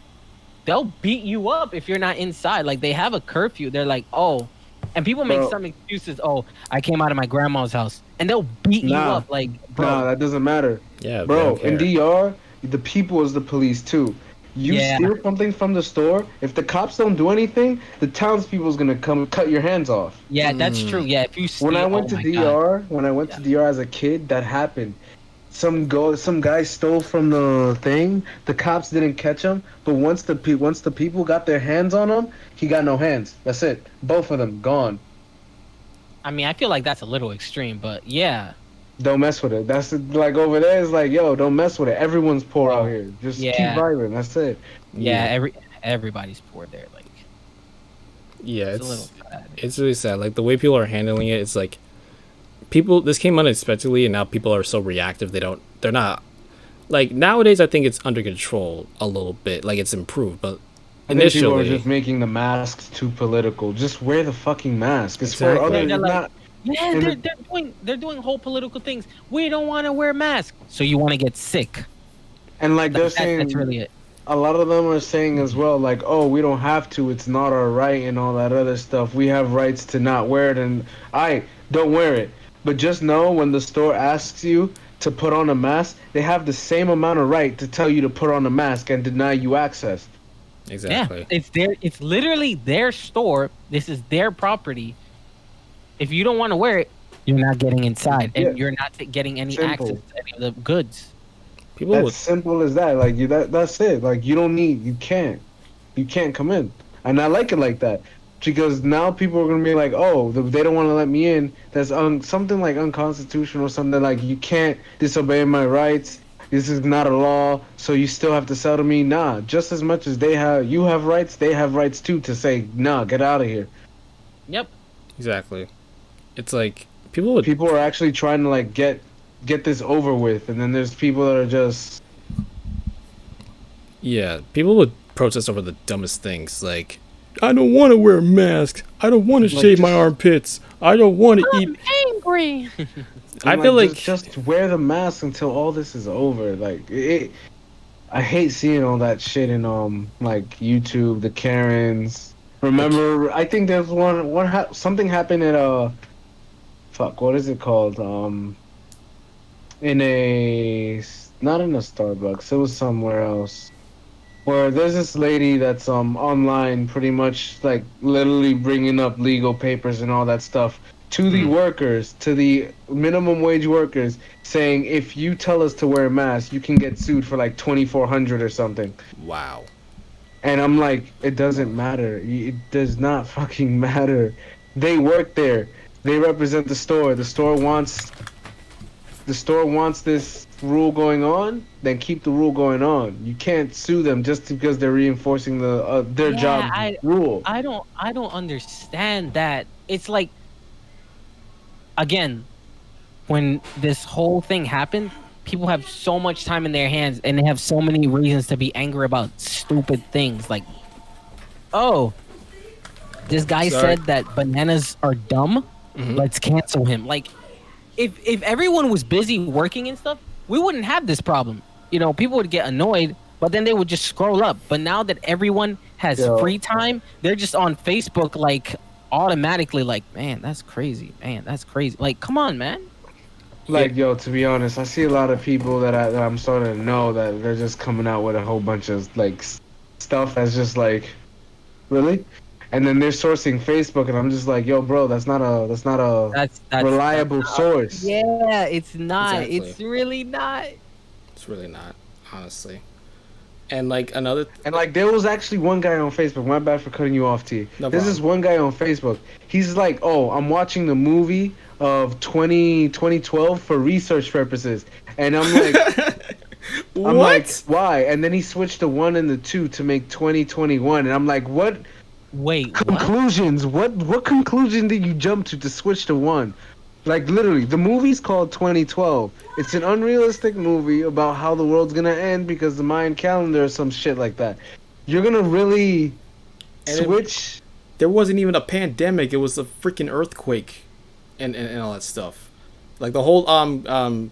they'll beat you up if you're not inside. Like they have a curfew. They're like, oh, And people make Bro, some excuses. Oh, I came out of my grandma's house, and they'll beat you nah, up. Like, nah, bro, that doesn't matter. Yeah, they don't Bro, in care. DR, the people is the police too. You yeah, steal something from the store, if the cops don't do anything, the townspeople's gonna come cut your hands off. yeah, that's true. Yeah, if you When I steal, went oh to my god, DR, when I went yeah, to DR as a kid, that happened. Some guy stole from the thing. The cops didn't catch him, but once the people got their hands on him, he got no hands. That's it. Both of them gone. I mean, I feel like that's a little extreme, but yeah, Don't mess with it. That's like over there. It's like, yo, don't mess with it. Everyone's poor out bro, here. Just keep yeah, vibing. That's it. yeah, Yeah, everybody's poor there. Like, yeah, it's a little sad. it's really sad. Like the way people are handling it, it's like people. This came unexpectedly, and now people are so reactive. They're not like nowadays. I think it's under control a little bit. Like it's improved, but I think people are initially, just making the masks too political. Just wear the fucking mask. It's for exactly. other. Yeah, they're It's like, not. yeah, And they're doing whole political things. We don't want to wear masks, so you want to get sick. and like they're That's saying, really it. a lot of them are saying as well, like, oh, we don't have to. It's not our right and all that other stuff. We have rights to not wear it, and I don't wear it. But just know when the store asks you to put on a mask, they have the same amount of right to tell you to put on a mask and deny you access. Yeah, Exactly. it's literally their store. This is their property. If you don't want to wear it, you're not getting inside, Yeah, and you're not getting any access simple. to any of the goods. People That's would. simple as that. Like you, that's it. Like you don't need, you can't come in. And I like it like that because now people are gonna be like, oh, they don't want to let me in. That's something like unconstitutional, something like you can't disobey my rights. This is not a law, so you still have to sell to me. Nah, just as much as you have rights, they have rights too to say, nah, get out of here. Yep. Exactly. It's like people would. People are actually trying to like get this over with, and then there's people that are just Yeah, people would protest over the dumbest things. Like, I don't want to wear a mask. I don't want to like shave my just armpits. I don't want to eat. Angry. I I'm feel like just wear the mask until all this is over. Like I hate seeing all that shit in like YouTube, the Karens. Remember, I think there's something happened at fuck, what is it called? In a not in a Starbucks. It was somewhere else. Where there's this lady that's online pretty much like literally bringing up legal papers and all that stuff to the workers, to the minimum wage workers, saying if you tell us to wear a mask, you can get sued for like 2,400 or something. wow. And I'm like, it doesn't matter. It does not fucking matter. They work there. They represent the store. The store wants this rule going on, then keep the rule going on. You can't sue them just because they're reinforcing their Yeah, job I rule. I don't I don't understand that. It's like, again, when this whole thing happened, people have so much time in their hands and they have so many reasons to be angry about stupid things. Like, oh, this guy Sorry. said that bananas are dumb. Let's cancel him. Like, if everyone was busy working and stuff, we wouldn't have this problem. People would get annoyed, but then they would just scroll up. But now that everyone has Yo, free time, they're just on Facebook, like, automatically, like, man, that's crazy. Man, that's crazy. Like, come on, man. like yo, to be honest, I see a lot of people that I'm starting to know that they're just coming out with a whole bunch of like stuff that's just like, really? And then they're sourcing Facebook, and I'm just like, yo, bro, that's not a That's reliable source. yeah. It's not. Exactly. It's really not. It's really not, honestly. And like another. And like there was actually one guy on Facebook. My bad for cutting you off, T. No There's problem. this one guy on Facebook. He's like, "Oh, I'm watching the movie of 2012 for research purposes," and I'm like, I'm like, What? why? And then he switched the one and the two to make 2021, and I'm like, what Wait, what? conclusions? What conclusion did you jump to switch to one? Like literally, the movie's called 2012. It's an unrealistic movie about how the world's gonna end because the Mayan calendar or some shit like that. You're gonna really And it- switch? There wasn't even a pandemic. It was a freaking earthquake, and all that stuff. Like the whole all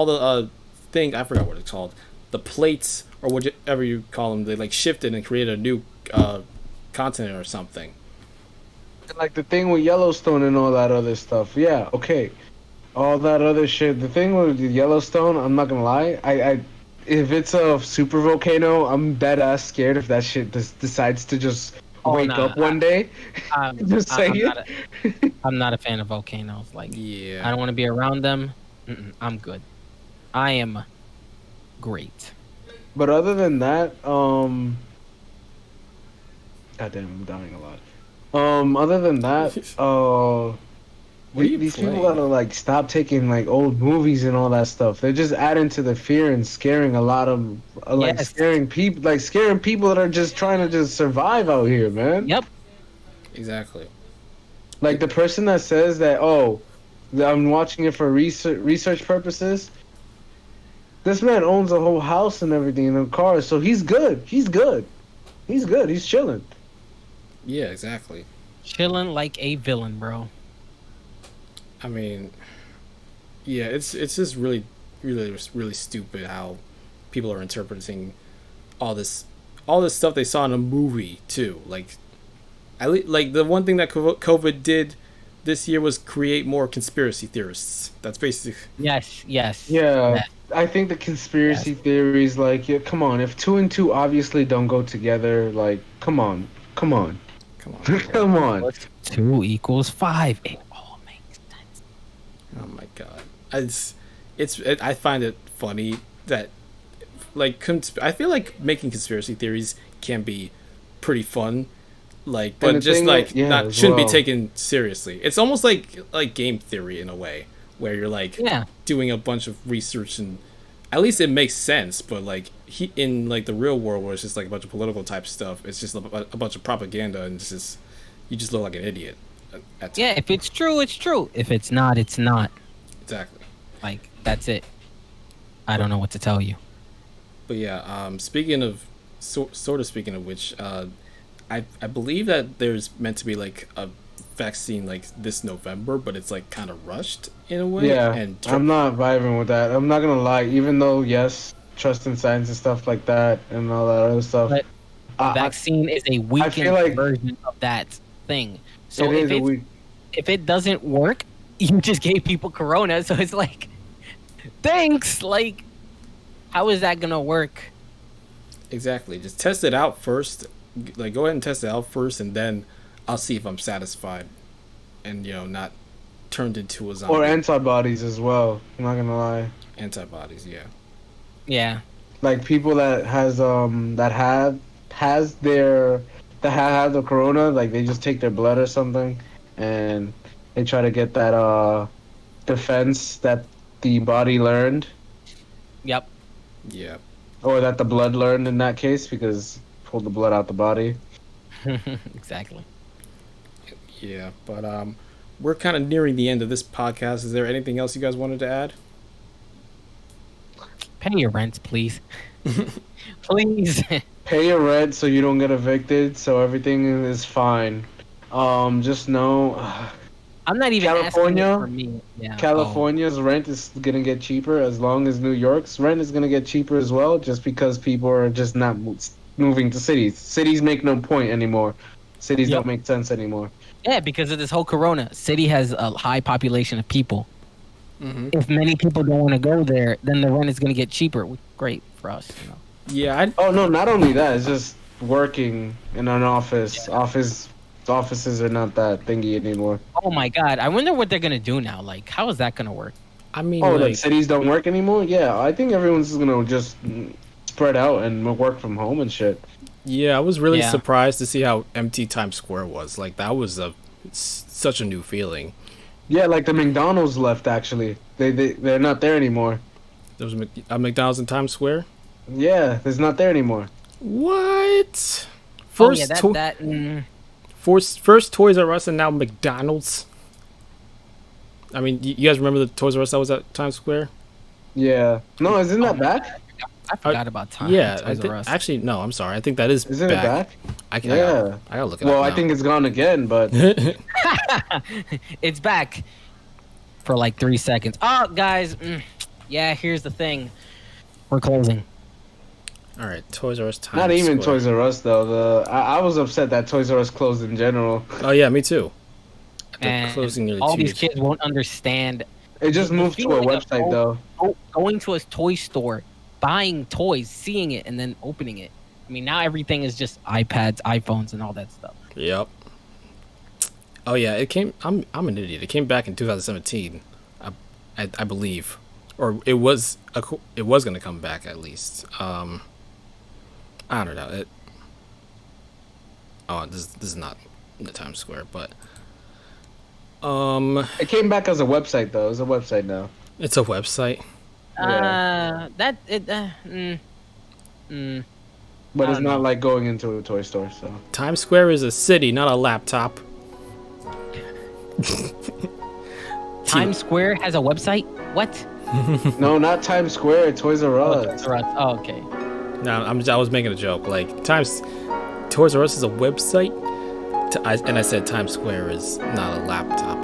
the thing, I forgot what it's called. The plates or whatever you call them, they like shifted and created a new continent or something. like the thing with Yellowstone and all that other stuff. Yeah, okay. All that other shit. The thing with Yellowstone, I'm not gonna lie. If it's a super volcano, I'm dead ass scared if that shit decides to just Oh wake no, up one day. Just I'm saying. not I'm not a fan of volcanoes. Like, I Yeah. don't want to be around them. I'm good. I am great. But other than that, goddamn, I'm dying a lot. Other than that, What are you these people playing? gotta like stop taking like old movies and all that stuff. They're just adding to the fear and scaring a lot of Yes. scaring people that are just trying to just survive out here, man. Yep. Exactly. Like the person that says that, oh, I'm watching it for research purposes. This man owns a whole house and everything in a car, so he's good. He's good. He's good. He's chilling. Yeah, exactly. Chilling like a villain, bro. I mean, yeah, it's just really, really, really stupid how people are interpreting all this, all this stuff they saw in a movie too. Like, like the one thing that COVID did this year was create more conspiracy theorists. That's basically Yes. Yes. Yeah, Yes. I think the conspiracy Yes. theories, like, yeah, come on, if two and two obviously don't go together, like, come on, come on, bro. come on. What's 2 = 5? It all makes sense. Oh my god, I find it funny that like I feel like making conspiracy theories can be pretty fun, like, And but the just thing, like yeah, not as shouldn't be well. taken seriously. It's almost like game theory in a way, where you're like Yeah. doing a bunch of research and at least it makes sense. But like in like the real world where it's just like a bunch of political type stuff, it's just a bunch of propaganda and it's just you just look like an idiot at Yeah. times. If it's true, it's true. If it's not, it's not. Exactly. Like, that's it. I But don't know what to tell you. But yeah, speaking of sort of speaking of which, I believe that there's meant to be like a vaccine like this November, but it's like kind of rushed in a way. Yeah, And I'm not vibing with that. I'm not gonna lie, even though, yes, trust in science and stuff like that and all that other stuff, But a I, vaccine is a I feel weakened like version of that thing. it So is a week. if it doesn't work, you just gave people corona. So it's like, thanks. Like, how is that gonna work? exactly, just test it out first. Like, go ahead and test it out first, and then I'll see if I'm satisfied, and not turned into a Or zombie. antibodies as well. I'm not gonna lie. Antibodies, yeah. Yeah. Like people that has their that have the corona, like they just take their blood or something, and they try to get that defense that the body learned, Yep. Yeah. or that the blood learned in that case, because pulled the blood out the body. Exactly. Yeah, but we're kind of nearing the end of this podcast. Is there anything else you guys wanted to add? Pay your rent, please. Please. Pay your rent so you don't get evicted, so everything is fine. Just know, I'm not even asking California? it for me. Yeah. Oh. California's rent is gonna get cheaper, as long as New York's rent is gonna get cheaper as well, just because people are just not moving to cities. Cities make no point anymore. Cities Yep. don't make sense anymore. Yeah, because of this whole corona. City has a high population of people. Mm-hmm. If many people don't want to go there, then the rent is going to get cheaper. Great for us. Yeah, I Oh no, not only that, it's just working in an office. Yeah. Offices are not that thingy anymore. Oh my God. I wonder what they're going to do now. Like, how is that going to work? I mean, Oh, like, like cities don't work anymore? Yeah, I think everyone's just gonna just spread out and work from home and shit. yeah, I was really Yeah. surprised to see how empty Times Square was. Like, that was such a new feeling. Yeah, like the McDonald's left actually. They're not there anymore. There was a McDonald's in Times Square. Yeah, it's not there anymore. What? Oh yeah, First, first Toys R Us and now McDonald's. I mean, you guys remember the Toys R Us that was at Times Square? Yeah. No, isn't that back? I forgot about time. Yeah, Toys R Us. actually, no, I'm sorry. I think that is Isn't back. it back? Yeah. I gotta look it Well, up I now. think it's gone again, but It's back for like 3 seconds. Oh, guys. Yeah, here's the thing. We're closing. All right, Toys R Us Times Not even Square. Toys R Us though. I was upset that Toys R Us closed in general. Oh yeah, me too. They're And closing nearly all 2 these years. kids won't understand It just the moved to a feeling of website though. going to a toy store, buying toys, seeing it, and then opening it. I mean, now everything is just iPads, iPhones, and all that stuff. Yep. Oh yeah, it came. I'm an idiot. It came back in 2017, I believe, or it was gonna come back at least. I don't know. This is not the Times Square, but It came back as a website though. It's a website now. it's a website. Yeah. That it. But I it's don't not know. like going into a toy store. So Times Square is a city, not a laptop. Times Square has a website. What? no, not Times Square. Toys R Oh, Us. Toys R Us. Oh, okay. No, I was making a joke. Like Toys R Us is a website, and I said Times Square is not a laptop.